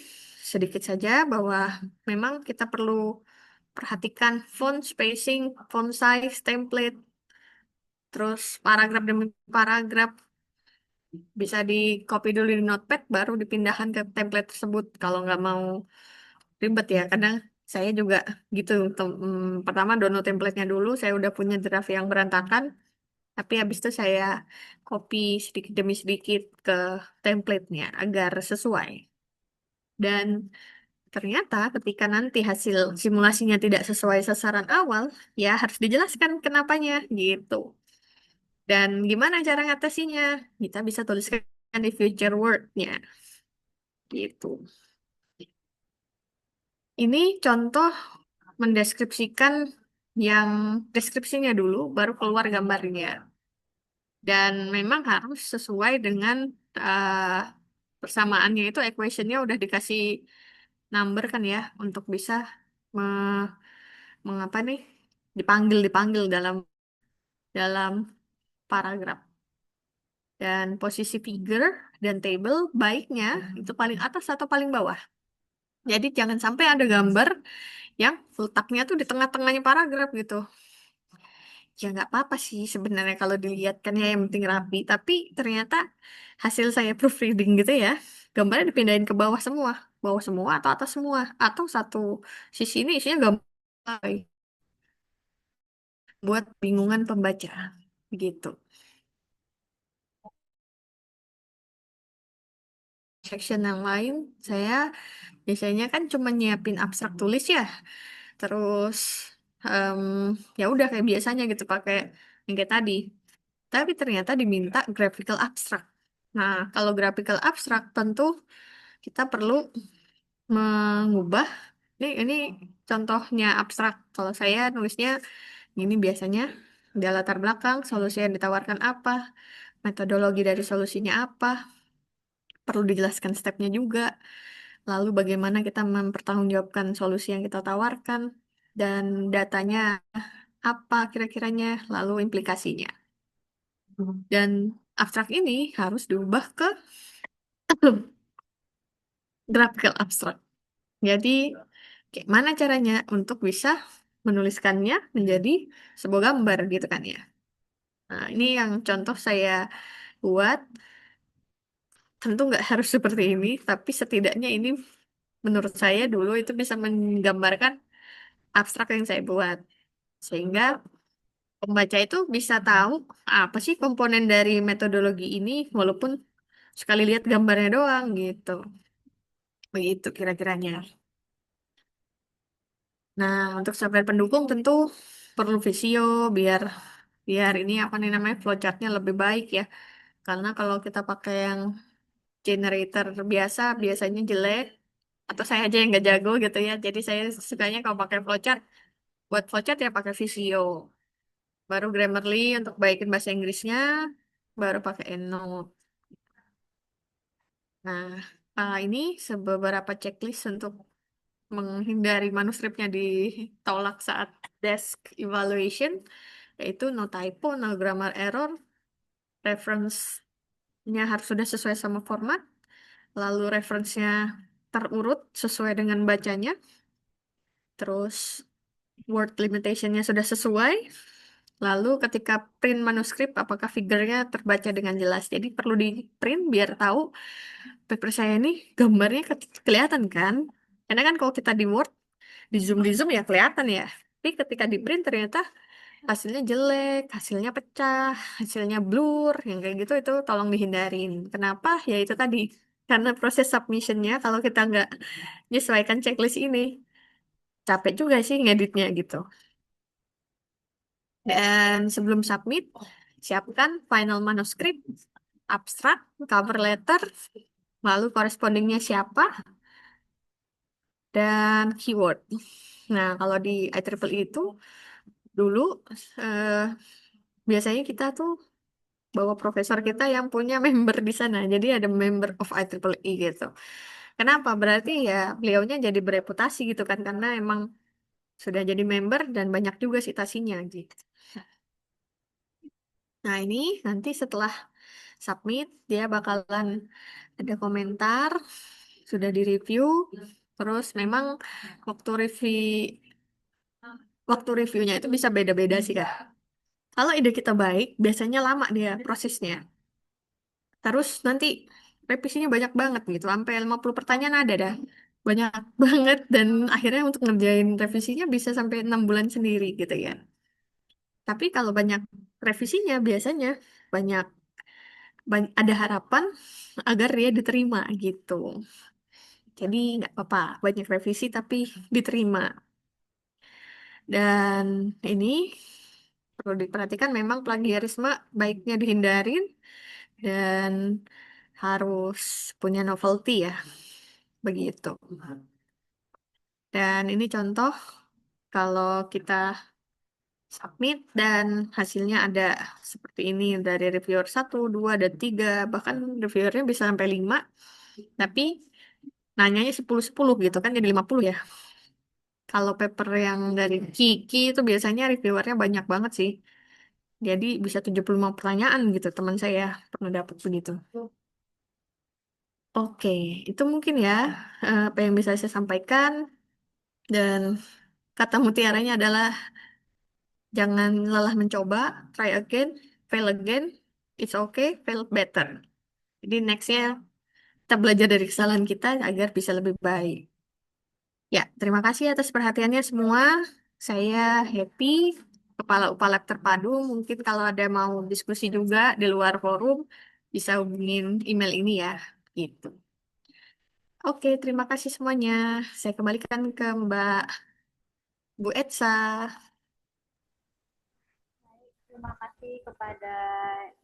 C: sedikit saja bahwa memang kita perlu perhatikan font spacing, font size, template, terus paragraf demi paragraf bisa di copy dulu di notepad baru dipindahkan ke template tersebut kalau nggak mau ribet ya. Kadang saya juga gitu. Pertama download templatenya dulu, saya udah punya draft yang berantakan, tapi habis itu saya copy sedikit demi sedikit ke templatenya agar sesuai. Dan ternyata ketika nanti hasil simulasinya tidak sesuai sasaran awal, ya harus dijelaskan kenapanya gitu. Dan gimana cara ngatasinya? Kita bisa tuliskan di future word-nya gitu. Ini contoh mendeskripsikan yang deskripsinya dulu, baru keluar gambarnya. Dan memang harus sesuai dengan persamaannya itu equation-nya udah dikasih number kan ya untuk bisa me- mengapa nih dipanggil dipanggil dalam dalam paragraf. Dan posisi figure dan table baiknya itu paling atas atau paling bawah. Jadi jangan sampai ada gambar yang letaknya tuh di tengah-tengahnya paragraf gitu. Ya nggak apa-apa sih sebenarnya kalau dilihat kan ya yang penting rapi. Tapi ternyata hasil saya proofreading gitu ya, gambarnya dipindahin ke bawah semua atau atas semua, atau satu sisi ini isinya gambar buat bingungan pembaca gitu. Section yang lain saya biasanya kan cuma nyiapin abstrak tulis ya, terus em, ya udah kayak biasanya gitu pakai yang kayak tadi. Tapi ternyata diminta graphical abstract. Nah, kalau graphical abstract tentu kita perlu mengubah. Ini contohnya abstrak. Kalau saya nulisnya ini biasanya ada latar belakang, solusi yang ditawarkan apa, metodologi dari solusinya apa, perlu dijelaskan stepnya juga. Lalu bagaimana kita mempertanggungjawabkan solusi yang kita tawarkan dan datanya apa kira-kiranya, lalu implikasinya. Dan abstrak ini harus diubah ke graphical abstract. Jadi, kayak mana caranya untuk bisa menuliskannya menjadi sebuah gambar gitu kan ya. Nah, ini yang contoh saya buat. Tentu nggak harus seperti ini, tapi setidaknya ini menurut saya dulu itu bisa menggambarkan abstrak yang saya buat. Sehingga pembaca itu bisa tahu apa sih komponen dari metodologi ini, walaupun sekali lihat gambarnya doang gitu. Begitu kira-kiranya. Nah, untuk software pendukung tentu perlu Visio biar biar ini apa nih namanya flowchartnya lebih baik ya. Karena kalau kita pakai yang generator biasa biasanya jelek atau saya aja yang nggak jago gitu ya. Jadi saya sukanya kalau pakai flowchart buat flowchart ya pakai Visio. Baru Grammarly untuk baikin bahasa Inggrisnya, baru pakai EndNote. Nah, ini beberapa checklist untuk menghindari manuskripnya ditolak saat desk evaluation, yaitu no typo, no grammar error, reference-nya harus sudah sesuai sama format, lalu reference-nya terurut sesuai dengan bacanya, terus word limitation-nya sudah sesuai, Lalu ketika print manuskrip, apakah figurnya terbaca dengan jelas? Jadi perlu di print biar tahu paper saya ini gambarnya kelihatan kan? Karena kan kalau kita di Word, di zoom ya kelihatan ya. Tapi ketika di print ternyata hasilnya jelek, hasilnya pecah, hasilnya blur, yang kayak gitu itu tolong dihindarin. Kenapa? Ya itu tadi. Karena proses submissionnya kalau kita nggak menyesuaikan checklist ini, capek juga sih ngeditnya gitu. Dan sebelum submit, siapkan final manuskrip, abstrak, cover letter, lalu correspondingnya siapa, dan keyword. Nah, kalau di IEEE itu dulu eh, biasanya kita tuh bawa profesor kita yang punya member di sana. Jadi ada member of IEEE gitu. Kenapa? Berarti ya beliaunya jadi bereputasi gitu kan karena emang sudah jadi member dan banyak juga citasinya gitu. Nah, ini nanti setelah submit dia bakalan ada komentar, sudah direview, terus memang waktu review waktu reviewnya itu bisa beda-beda sih Kak. Kalau ide kita baik, biasanya lama dia prosesnya. Terus nanti revisinya banyak banget gitu, sampai 50 pertanyaan ada dah. Banyak banget dan akhirnya untuk ngerjain revisinya bisa sampai 6 bulan sendiri gitu ya. Tapi kalau banyak revisinya biasanya banyak, ada harapan agar dia diterima gitu. Jadi nggak apa-apa, banyak revisi tapi diterima. Dan ini perlu diperhatikan memang plagiarisme baiknya dihindarin dan harus punya novelty ya, begitu. Dan ini contoh kalau kita submit dan hasilnya ada seperti ini dari reviewer 1, 2, dan 3, bahkan reviewernya bisa sampai 5, tapi nanyanya 10-10 gitu kan jadi 50 ya. Kalau paper yang dari Kiki itu biasanya reviewernya banyak banget sih. Jadi bisa 75 pertanyaan gitu teman saya pernah dapat begitu. Oke, itu mungkin ya apa yang bisa saya sampaikan. Dan kata mutiaranya adalah jangan lelah mencoba, try again, fail again, it's okay, fail better. Jadi nextnya kita belajar dari kesalahan kita agar bisa lebih baik. Ya, terima kasih atas perhatiannya semua. Saya happy, Kepala Upalab Terpadu. Mungkin kalau ada mau diskusi juga di luar forum, bisa hubungin email ini ya. Gitu. Oke, terima kasih semuanya. Saya kembalikan ke Mbak Bu Etsa.
B: Terima kasih kepada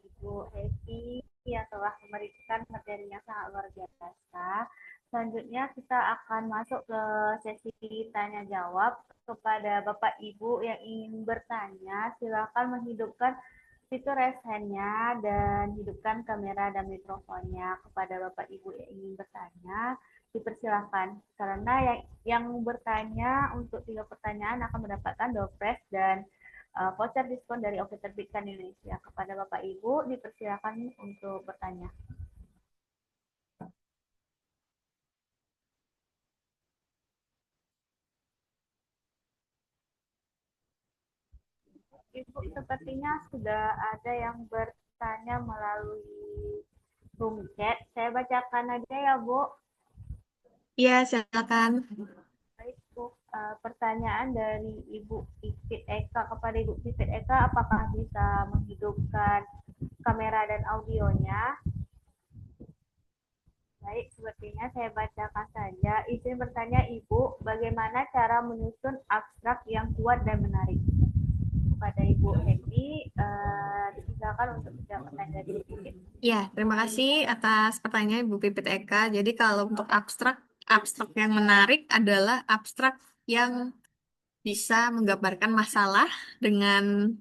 B: Ibu Hesti yang telah memberikan materi yang sangat luar biasa. Selanjutnya kita akan masuk ke sesi tanya jawab. Kepada Bapak Ibu yang ingin bertanya, silakan menghidupkan fitur raise hand-nya dan hidupkan kamera dan mikrofonnya. Kepada Bapak Ibu yang ingin bertanya, dipersilakan. Karena yang bertanya untuk 3 pertanyaan akan mendapatkan door prize dan voucher diskon dari Oke Terbitkan Indonesia. Kepada Bapak Ibu, dipersilakan untuk bertanya. Ibu, sepertinya sudah ada yang bertanya melalui room chat. Saya bacakan aja ya, Bu.
C: Ya, silakan.
B: Baik, Bu. Pertanyaan dari Ibu Pipit Eka. Kepada Ibu Pipit Eka, apakah bisa menghidupkan kamera dan audionya? Baik, sepertinya saya bacakan saja. Izin bertanya Ibu, bagaimana cara menyusun abstrak yang kuat dan menarik? Kepada Ibu Edi, silakan untuk menjawab pertanyaan dari Ibu Pipit.
C: Ya, terima kasih atas pertanyaan Ibu Pipit Eka. Jadi kalau untuk abstrak, abstrak yang menarik adalah abstrak yang bisa menggambarkan masalah dengan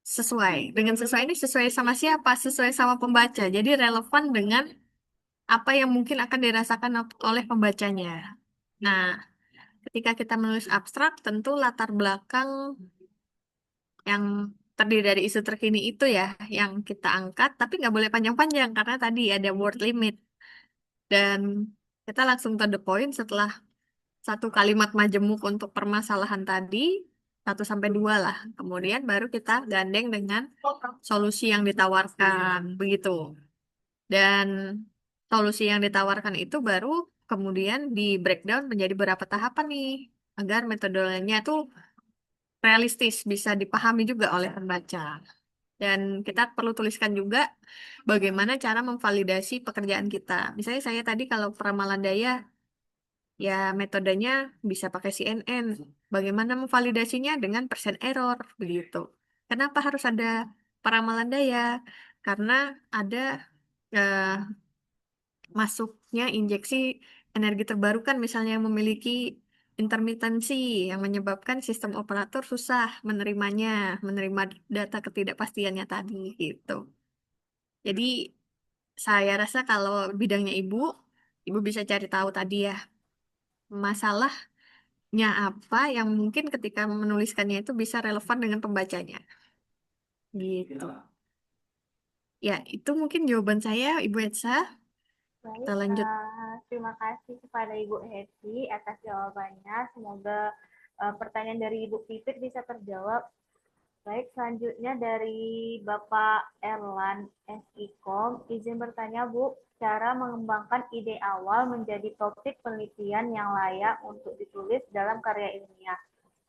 C: sesuai. Dengan sesuai ini sesuai sama siapa? Sesuai sama pembaca. Jadi relevan dengan apa yang mungkin akan dirasakan oleh pembacanya. Nah, ketika kita menulis abstrak, tentu latar belakang yang terdiri dari isu terkini itu ya, yang kita angkat, tapi nggak boleh panjang-panjang karena tadi ada word limit. Dan kita langsung to the point setelah satu kalimat majemuk untuk permasalahan tadi, 1 sampai 2 lah. Kemudian baru kita gandeng dengan solusi yang ditawarkan, begitu. Dan solusi yang ditawarkan itu baru kemudian di breakdown menjadi beberapa tahapan nih, agar metodologinya tuh realistis, bisa dipahami juga oleh pembaca. Dan kita perlu tuliskan juga bagaimana cara memvalidasi pekerjaan kita. Misalnya saya tadi kalau peramalan daya, ya metodenya bisa pakai CNN. Bagaimana memvalidasinya dengan persen error, begitu. Kenapa harus ada peramalan daya? Karena ada eh, masuknya injeksi energi terbarukan misalnya yang memiliki intermitensi yang menyebabkan sistem operator susah menerima data ketidakpastiannya tadi gitu. Jadi saya rasa kalau bidangnya ibu bisa cari tahu tadi ya masalahnya apa yang mungkin ketika menuliskannya itu bisa relevan dengan pembacanya. Gitu. Ya, itu mungkin jawaban saya, Ibu Etsa. Kita
B: Baik,
C: lanjut.
B: terima kasih kepada Ibu Hetty atas jawabannya. Semoga pertanyaan dari Ibu Pipit bisa terjawab. Baik, selanjutnya dari Bapak Erlan SIKOM, izin bertanya Bu, cara mengembangkan ide awal menjadi topik penelitian yang layak untuk ditulis dalam karya ilmiah.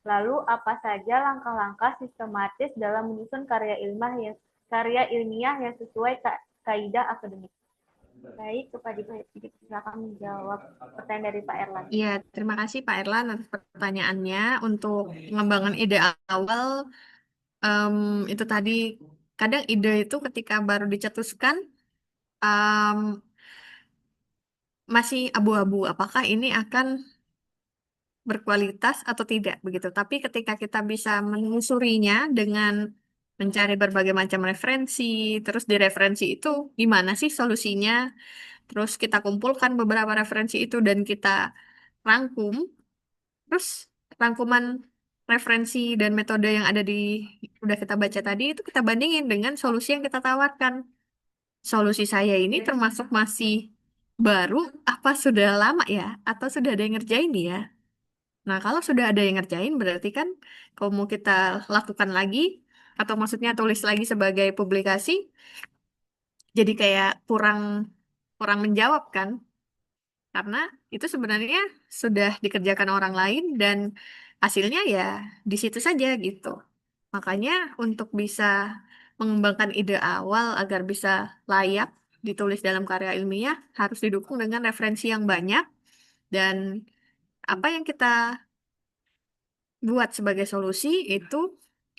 B: Lalu apa saja langkah-langkah sistematis dalam menyusun karya ilmiah yang sesuai kaidah akademik? Baik, kepada Ibu Hetty, silakan menjawab pertanyaan dari Pak Erlan.
C: Iya, terima kasih Pak Erlan atas pertanyaannya. Untuk pengembangan ide awal, em, itu tadi kadang ide itu ketika baru dicetuskan em, masih abu-abu. Apakah ini akan berkualitas atau tidak begitu? Tapi ketika kita bisa menelusurinya dengan mencari berbagai macam referensi, terus di referensi itu gimana sih solusinya? Terus kita kumpulkan beberapa referensi itu dan kita rangkum. Terus rangkuman referensi dan metode yang ada udah kita baca tadi itu kita bandingin dengan solusi yang kita tawarkan. Solusi saya ini termasuk masih baru, apa sudah lama ya? Atau sudah ada yang ngerjain ya? Nah, kalau sudah ada yang ngerjain berarti kan kalau mau kita lakukan lagi, atau maksudnya tulis lagi sebagai publikasi, jadi kayak kurang kurang menjawab kan? Karena itu sebenarnya sudah dikerjakan orang lain dan hasilnya ya di situ saja gitu. Makanya untuk bisa mengembangkan ide awal agar bisa layak ditulis dalam karya ilmiah harus didukung dengan referensi yang banyak dan apa yang kita buat sebagai solusi itu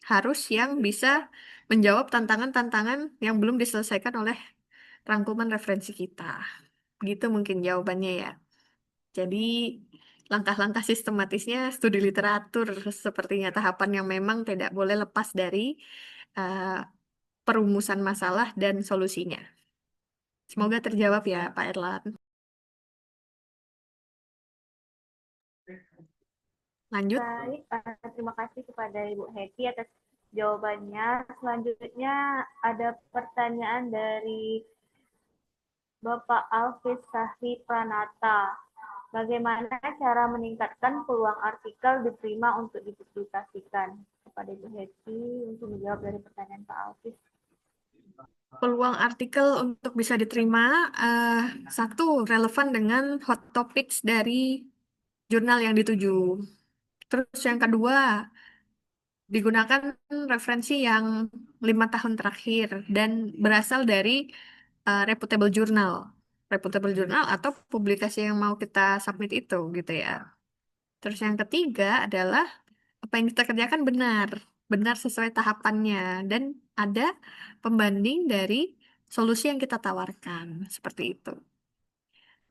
C: harus yang bisa menjawab tantangan-tantangan yang belum diselesaikan oleh rangkuman referensi kita. Gitu mungkin jawabannya ya. Jadi, langkah-langkah sistematisnya studi literatur sepertinya tahapan yang memang tidak boleh lepas dari eh, perumusan masalah dan solusinya. Semoga terjawab ya, Pak Erlan. Lanjut.
B: Baik, terima kasih kepada Ibu Hetty atas jawabannya. Selanjutnya ada pertanyaan dari Bapak Alvis Sahri Pranata. Bagaimana cara meningkatkan peluang artikel diterima untuk dipublikasikan? Kepada Ibu Hetty untuk menjawab dari pertanyaan Pak Alvis.
C: Peluang artikel untuk bisa diterima, satu, relevan dengan hot topics dari jurnal yang dituju. Terus yang kedua, digunakan referensi yang 5 tahun terakhir dan berasal dari reputable journal. Reputable journal atau publikasi yang mau kita submit itu gitu ya. Terus yang ketiga adalah apa yang kita kerjakan benar sesuai tahapannya dan ada pembanding dari solusi yang kita tawarkan seperti itu.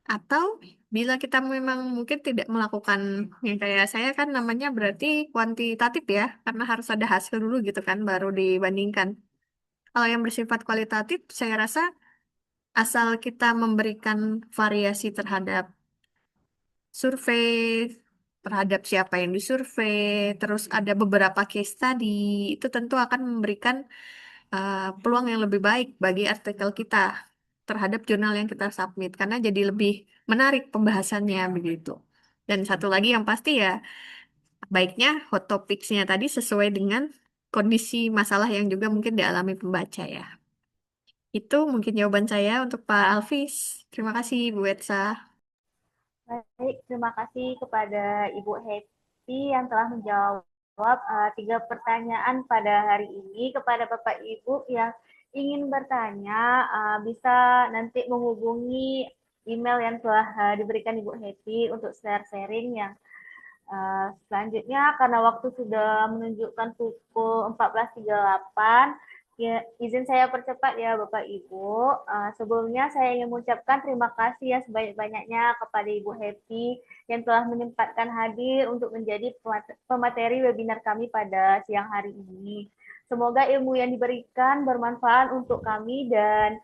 C: Atau bila kita memang mungkin tidak melakukan yang kayak saya kan namanya berarti kuantitatif ya, karena harus ada hasil dulu gitu kan baru dibandingkan. Kalau yang bersifat kualitatif, saya rasa asal kita memberikan variasi terhadap survei, terhadap siapa yang disurvei, terus ada beberapa case study, itu tentu akan memberikan peluang yang lebih baik bagi artikel kita terhadap jurnal yang kita submit, karena jadi lebih menarik pembahasannya begitu. Dan satu lagi yang pasti ya, baiknya hot topics-nya tadi sesuai dengan kondisi masalah yang juga mungkin dialami pembaca ya. Itu mungkin jawaban saya untuk Pak Alvis. Terima kasih Bu Etsa.
B: Baik, terima kasih kepada Ibu Happy yang telah menjawab 3 pertanyaan pada hari ini. Kepada Bapak Ibu yang ingin bertanya, bisa nanti menghubungi email yang telah diberikan Ibu Happy untuk sharing yang selanjutnya. Karena waktu sudah menunjukkan pukul 14.38, ya, izin saya percepat ya Bapak Ibu. Sebelumnya saya ingin mengucapkan terima kasih yang sebanyak-banyaknya kepada Ibu Happy yang telah menyempatkan hadir untuk menjadi pemateri webinar kami pada siang hari ini. Semoga ilmu yang diberikan bermanfaat untuk kami dan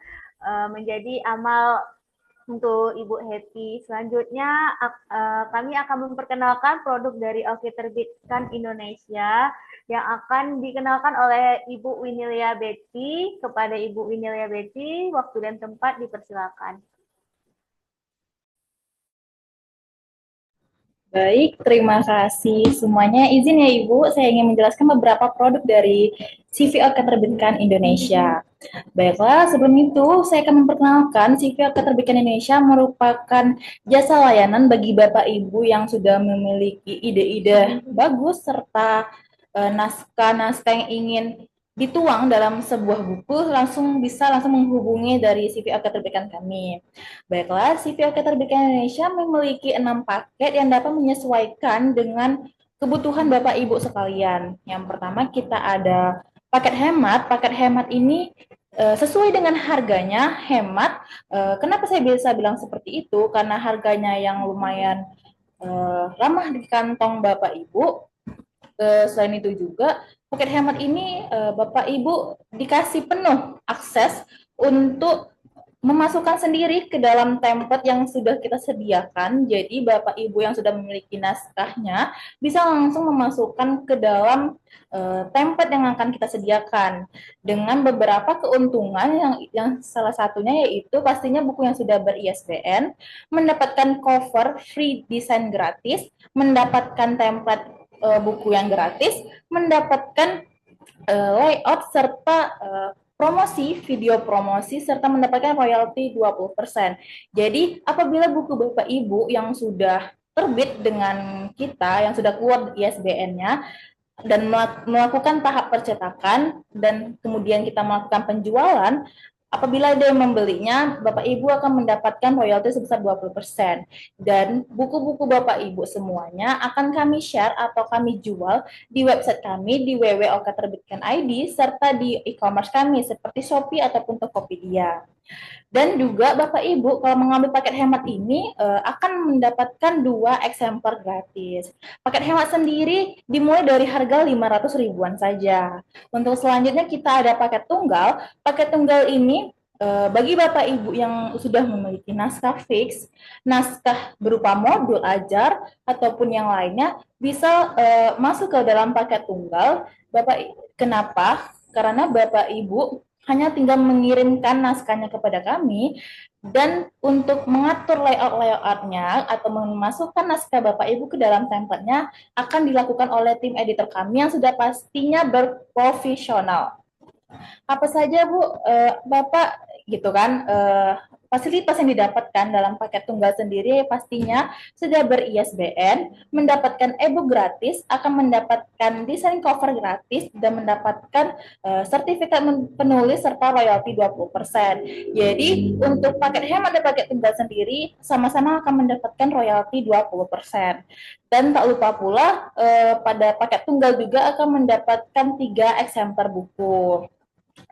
B: menjadi amal untuk Ibu Happy. Selanjutnya kami akan memperkenalkan produk dari Oke Terbitkan Indonesia yang akan dikenalkan oleh Ibu Winilia Betty. Kepada Ibu Winilia Betty, waktu dan tempat dipersilakan.
F: Baik, terima kasih semuanya. Izin ya Ibu, saya ingin menjelaskan beberapa produk dari CV Oke Terbitkan Indonesia. Baiklah, sebelum itu saya akan memperkenalkan CV Oke Terbitkan Indonesia merupakan jasa layanan bagi Bapak Ibu yang sudah memiliki ide-ide bagus serta naskah-naskah yang ingin dituang dalam sebuah buku, bisa langsung menghubungi dari CV Oke Terbitkan kami. Baiklah, CV Oke Terbitkan Indonesia memiliki 6 paket yang dapat menyesuaikan dengan kebutuhan Bapak Ibu sekalian. Yang pertama kita ada paket hemat. Paket hemat ini sesuai dengan harganya, hemat. Kenapa saya bisa bilang seperti itu? Karena harganya yang lumayan ramah di kantong Bapak Ibu. Selain itu juga paket hemat ini Bapak Ibu dikasih penuh akses untuk memasukkan sendiri ke dalam template yang sudah kita sediakan. Jadi Bapak Ibu yang sudah memiliki naskahnya bisa langsung memasukkan ke dalam template yang akan kita sediakan dengan beberapa keuntungan yang salah satunya yaitu pastinya buku yang sudah ber-ISBN, mendapatkan cover free design gratis, mendapatkan template buku yang gratis, mendapatkan layout serta promosi, video promosi, serta mendapatkan royalti 20%. Jadi, apabila buku Bapak Ibu yang sudah terbit dengan kita, yang sudah keluar ISBN-nya, dan melakukan tahap percetakan, dan kemudian kita melakukan penjualan, apabila dia membelinya, Bapak Ibu akan mendapatkan royalti sebesar 20%. Dan buku-buku Bapak Ibu semuanya akan kami share atau kami jual di website kami di www.oketerbitkan.id serta di e-commerce kami seperti Shopee ataupun Tokopedia. Dan juga Bapak Ibu kalau mengambil paket hemat ini akan mendapatkan 2 eksemplar gratis. Paket hemat sendiri dimulai dari harga 500 ribuan saja. Untuk selanjutnya kita ada paket tunggal. Paket tunggal ini bagi Bapak Ibu yang sudah memiliki naskah fix, naskah berupa modul ajar ataupun yang lainnya bisa masuk ke dalam paket tunggal. Kenapa? Karena Bapak Ibu hanya tinggal mengirimkan naskahnya kepada kami, dan untuk mengatur layout-layoutnya atau memasukkan naskah Bapak Ibu ke dalam template-nya akan dilakukan oleh tim editor kami yang sudah pastinya berprofesional. Apa saja Bu, Bapak gitu kan, fasilitas yang didapatkan dalam paket tunggal sendiri pastinya sudah ber-ISBN, mendapatkan e-book gratis, akan mendapatkan desain cover gratis, dan mendapatkan sertifikat penulis serta royalti 20%. Jadi untuk paket hemat dan paket tunggal sendiri sama-sama akan mendapatkan royalti 20%. Dan tak lupa pula pada paket tunggal juga akan mendapatkan 3 eksemplar buku.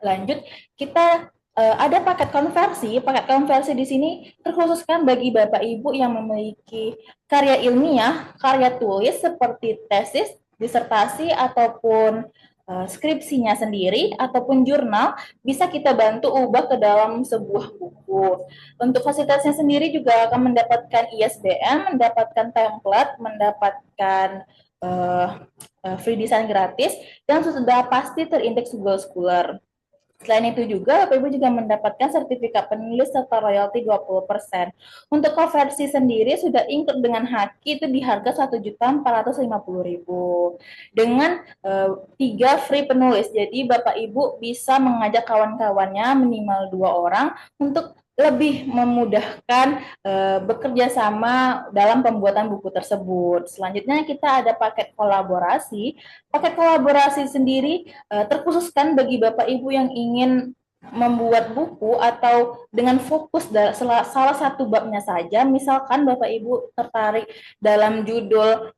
F: Lanjut, kita ada paket konversi. Paket konversi di sini terkhususkan bagi Bapak Ibu yang memiliki karya ilmiah, karya tulis seperti tesis, disertasi, ataupun skripsinya sendiri, ataupun jurnal, bisa kita bantu ubah ke dalam sebuah buku. Untuk fasilitasnya sendiri juga akan mendapatkan ISBN, mendapatkan template, mendapatkan free design gratis, dan sudah pasti terindeks Google Scholar. Selain itu juga, Bapak Ibu juga mendapatkan sertifikat penulis serta royalti 20%. Untuk konversi sendiri sudah include dengan haki itu di harga 1.450.000 dengan 3 free penulis. Jadi Bapak Ibu bisa mengajak kawan-kawannya minimal 2 orang untuk lebih memudahkan bekerja sama dalam pembuatan buku tersebut. Selanjutnya kita ada paket kolaborasi. Paket kolaborasi sendiri terkhususkan bagi Bapak Ibu yang ingin membuat buku atau dengan fokus salah satu babnya saja. Misalkan Bapak Ibu tertarik dalam judul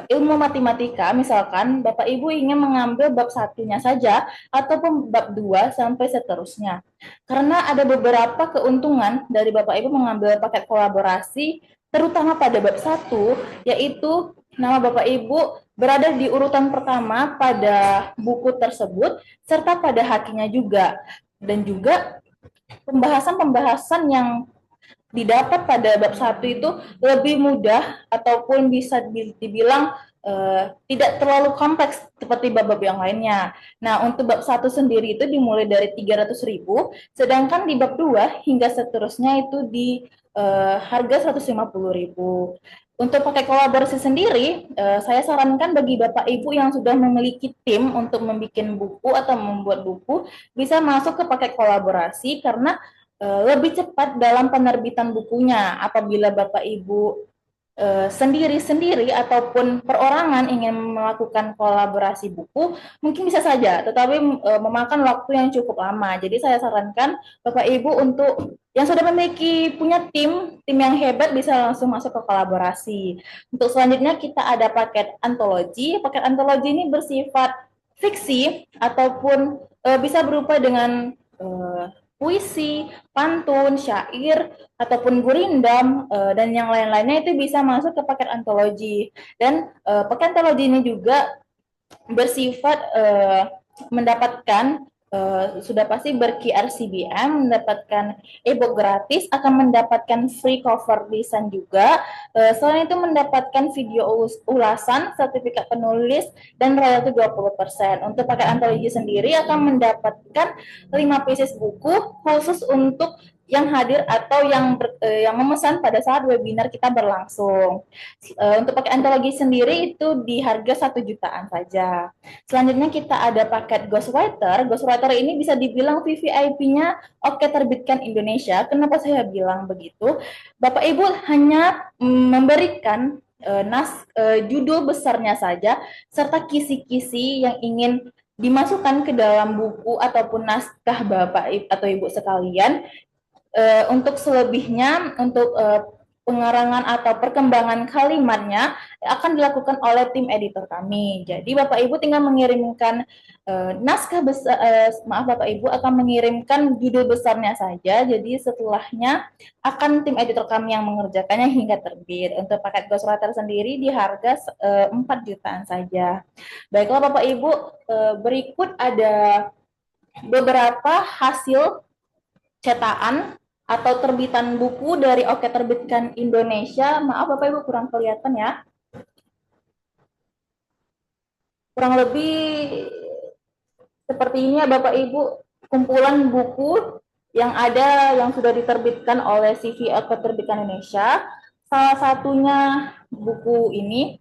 F: ilmu matematika, misalkan Bapak Ibu ingin mengambil bab satunya saja ataupun bab 2 sampai seterusnya. Karena ada beberapa keuntungan dari Bapak Ibu mengambil paket kolaborasi, terutama pada bab 1, yaitu nama Bapak Ibu berada di urutan pertama pada buku tersebut, serta pada hakinya juga. Dan juga pembahasan-pembahasan yang didapat pada bab 1 itu lebih mudah ataupun bisa dibilang tidak terlalu kompleks seperti bab-bab yang lainnya. Nah, untuk bab 1 sendiri itu dimulai dari 300.000, sedangkan di bab 2 hingga seterusnya itu di harga 150.000. Untuk pakai kolaborasi sendiri, saya sarankan bagi Bapak Ibu yang sudah memiliki tim untuk membuat buku atau membuat buku, bisa masuk ke paket kolaborasi karena lebih cepat dalam penerbitan bukunya. Apabila Bapak Ibu sendiri-sendiri ataupun perorangan ingin melakukan kolaborasi buku, mungkin bisa saja, tetapi memakan waktu yang cukup lama. Jadi saya sarankan Bapak Ibu untuk yang sudah memiliki punya tim yang hebat bisa langsung masuk ke kolaborasi. Untuk selanjutnya kita ada paket antologi. Paket antologi ini bersifat fiksi ataupun bisa berupa dengan puisi, pantun, syair, ataupun gurindam, dan yang lain-lainnya itu bisa masuk ke paket antologi. Dan paket antologi ini juga bersifat mendapatkan sudah pasti ber-QRCBM, mendapatkan e-book gratis, akan mendapatkan free cover design juga. Selain itu mendapatkan video ulasan, sertifikat penulis, dan royalti 20%. Untuk paket antologi sendiri akan mendapatkan 5 pieces buku khusus untuk yang hadir atau yang memesan pada saat webinar kita berlangsung. Untuk paket antologi sendiri itu di harga 1 jutaan saja. Selanjutnya kita ada paket ghostwriter. Ghostwriter ini bisa dibilang VVIP-nya Oke Terbitkan Indonesia. Kenapa saya bilang begitu? Bapak Ibu hanya memberikan judul besarnya saja serta kisi-kisi yang ingin dimasukkan ke dalam buku ataupun naskah Bapak atau Ibu sekalian. Untuk selebihnya, untuk pengarangan atau perkembangan kalimatnya akan dilakukan oleh tim editor kami. Jadi Bapak Ibu tinggal mengirimkan naskah besar, Bapak Ibu akan mengirimkan judul besarnya saja. Jadi setelahnya akan tim editor kami yang mengerjakannya hingga terbit. Untuk paket ghostwriter sendiri di harga 4 jutaan saja. Baiklah Bapak Ibu, berikut ada beberapa hasil cetakan atau terbitan buku dari Oke Terbitkan Indonesia. Maaf Bapak Ibu kurang kelihatan ya. Kurang lebih seperti ini ya Bapak Ibu, kumpulan buku yang ada yang sudah diterbitkan oleh CV Oke Terbitkan Indonesia. Salah satunya buku ini.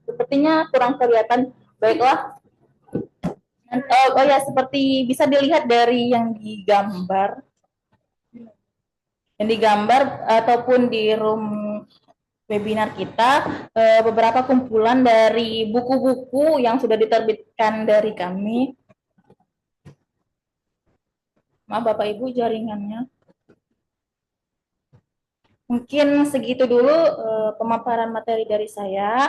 F: Sepertinya kurang kelihatan. Baiklah. Oh ya, seperti bisa dilihat dari yang digambar ataupun di room webinar kita, beberapa kumpulan dari buku-buku yang sudah diterbitkan dari kami. Maaf Bapak Ibu jaringannya. Mungkin segitu dulu pemaparan materi dari saya.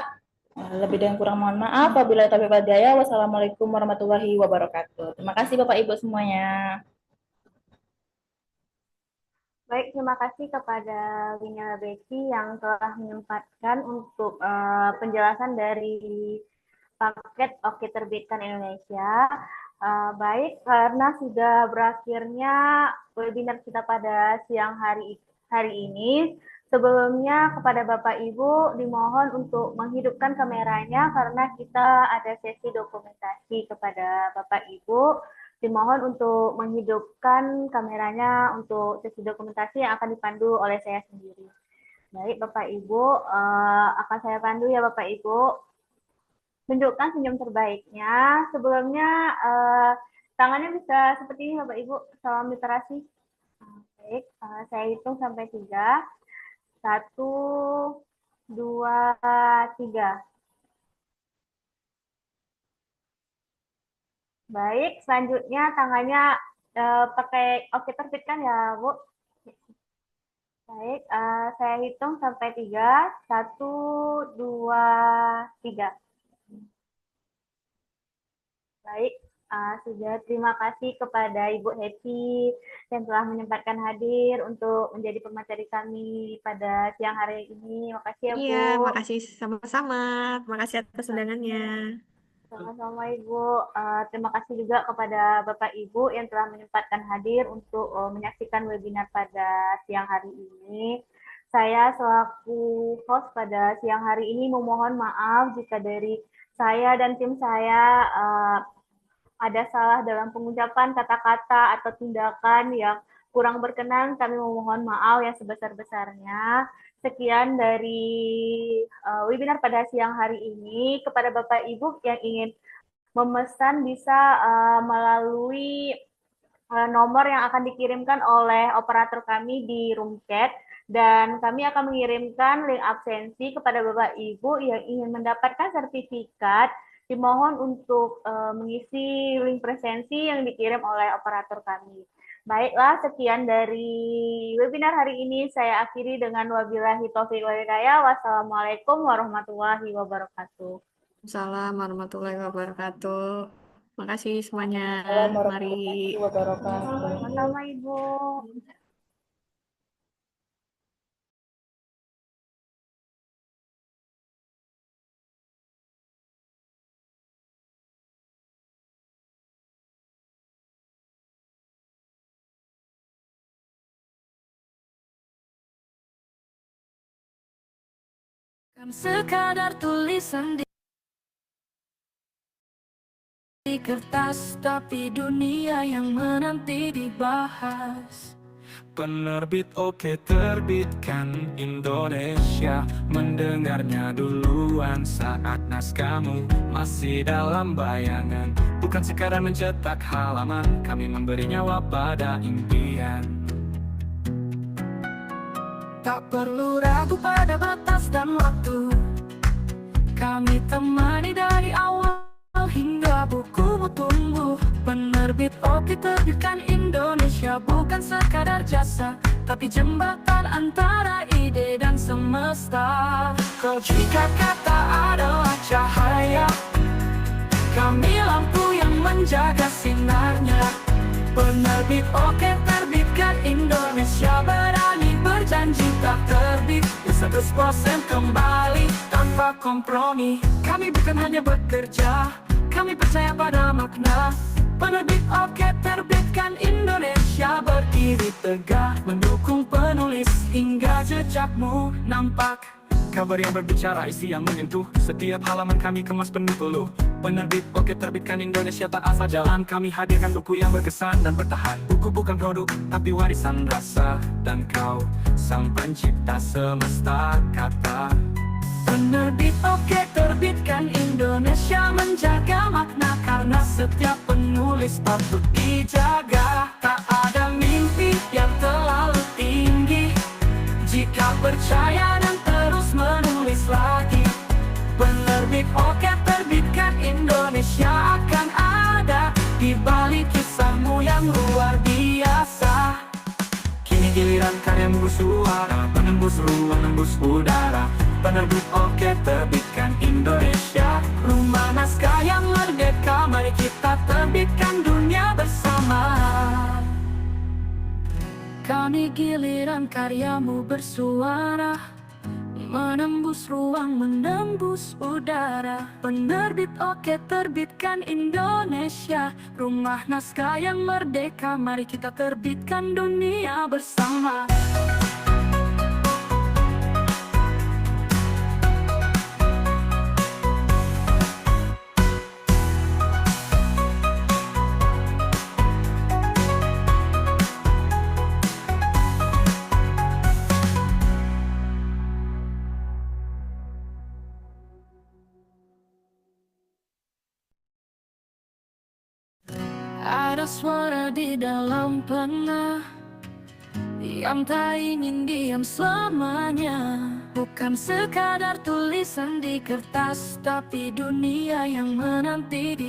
F: Lebih dan kurang mohon maaf. Wabillahi taufiq wal hidayah. Wassalamualaikum warahmatullahi wabarakatuh. Terima kasih Bapak Ibu semuanya.
B: Baik, terima kasih kepada Lina Becky yang telah menyempatkan untuk penjelasan dari paket Oke Terbitkan Indonesia. Baik, karena sudah berakhirnya webinar kita pada siang hari ini, Sebelumnya kepada Bapak Ibu dimohon untuk menghidupkan kameranya karena kita ada sesi dokumentasi. Kepada Bapak Ibu dimohon untuk menghidupkan kameranya untuk sesi dokumentasi yang akan dipandu oleh saya sendiri. Baik Bapak Ibu, akan saya pandu ya Bapak Ibu. Tunjukkan senyum terbaiknya. Sebelumnya tangannya bisa seperti ini Bapak Ibu, salam literasi. Baik, saya hitung sampai 3. 1, 2, 3. Baik, selanjutnya tangannya pakai oke terbitkan ya Bu. Baik, saya hitung sampai 3. 1, 2, 3. Baik, sudah. Terima kasih kepada Ibu Happy yang telah menyempatkan hadir untuk menjadi pemateri kami pada siang hari ini. Makasih ya Bu.
C: Iya, makasih sama-sama. Terima kasih atas undangannya.
B: Sama-sama Ibu. Terima kasih juga kepada Bapak Ibu yang telah menyempatkan hadir untuk menyaksikan webinar pada siang hari ini. Saya selaku host pada siang hari ini memohon maaf jika dari saya dan tim saya ada salah dalam pengucapan kata-kata atau tindakan yang kurang berkenan. Kami memohon maaf yang sebesar-besarnya. Sekian dari webinar pada siang hari ini. Kepada Bapak Ibu yang ingin memesan bisa melalui nomor yang akan dikirimkan oleh operator kami di room chat, dan kami akan mengirimkan link absensi kepada Bapak Ibu yang ingin mendapatkan sertifikat. Dimohon untuk mengisi link presensi yang dikirim oleh operator kami. Baiklah, sekian dari webinar hari ini. Saya akhiri dengan wabillahi taufiq wal hidayah. Wassalamualaikum warahmatullahi wabarakatuh.
C: Assalamualaikum warahmatullahi wabarakatuh. Makasih semuanya.
F: Assalamualaikum
C: Mari.
F: warahmatullahi wabarakatuh.
B: Sama-sama Ibu.
G: Kan sekadar tulisan di kertas, tapi dunia yang menanti dibahas. Penerbit oke terbitkan Indonesia, mendengarnya duluan saat naskahmu masih dalam bayangan. Bukan sekadar mencetak halaman, kami memberi nyawa pada impian. Tak perlu ragu pada batas dan waktu, kami temani dari awal hingga bukumu tumbuh. Penerbit oke terbitkan Indonesia bukan sekadar jasa, tapi jembatan antara ide dan semesta. Kau jika kata adalah cahaya, kami lampu yang menjaga sinarnya. Penerbit oke terbitkan Indonesia, berani berjanji tak terbit 100% kembali tanpa kompromi. Kami bukan hanya bekerja, kami percaya pada makna. Penerbit oke terbitkan Indonesia, berdiri tegak mendukung penulis hingga jejakmu nampak. Kabar yang berbicara, isi yang menyentuh, setiap halaman kami kemas penuh peluh. Penerbit oke terbitkan Indonesia, tak asal jalan, kami hadirkan buku yang berkesan dan bertahan. Buku bukan produk, tapi warisan rasa, dan kau sang pencipta semesta kata. Penerbit oke terbitkan Indonesia, menjaga makna karena setiap penulis patut dijaga. Tak ada mimpi yang terlalu tinggi jika percaya dan terus menulis lagi. Penerbit oke terbitkan Indonesia akan ada di balik kisahmu yang luar biasa. Kini giliran karyamu bersuara, menembus ruang, nembus udara. Penerbit oke terbitkan Indonesia, rumah naskah yang merdeka. Mari kita terbitkan dunia bersama. Kami giliran karyamu bersuara, menembus ruang, menembus udara. Penerbit oke terbitkan Indonesia, rumah naskah yang merdeka. Mari kita terbitkan dunia bersama. Ada suara di dalam pena yang tak ingin diam selamanya. Bukan sekadar tulisan di kertas, tapi dunia yang menanti di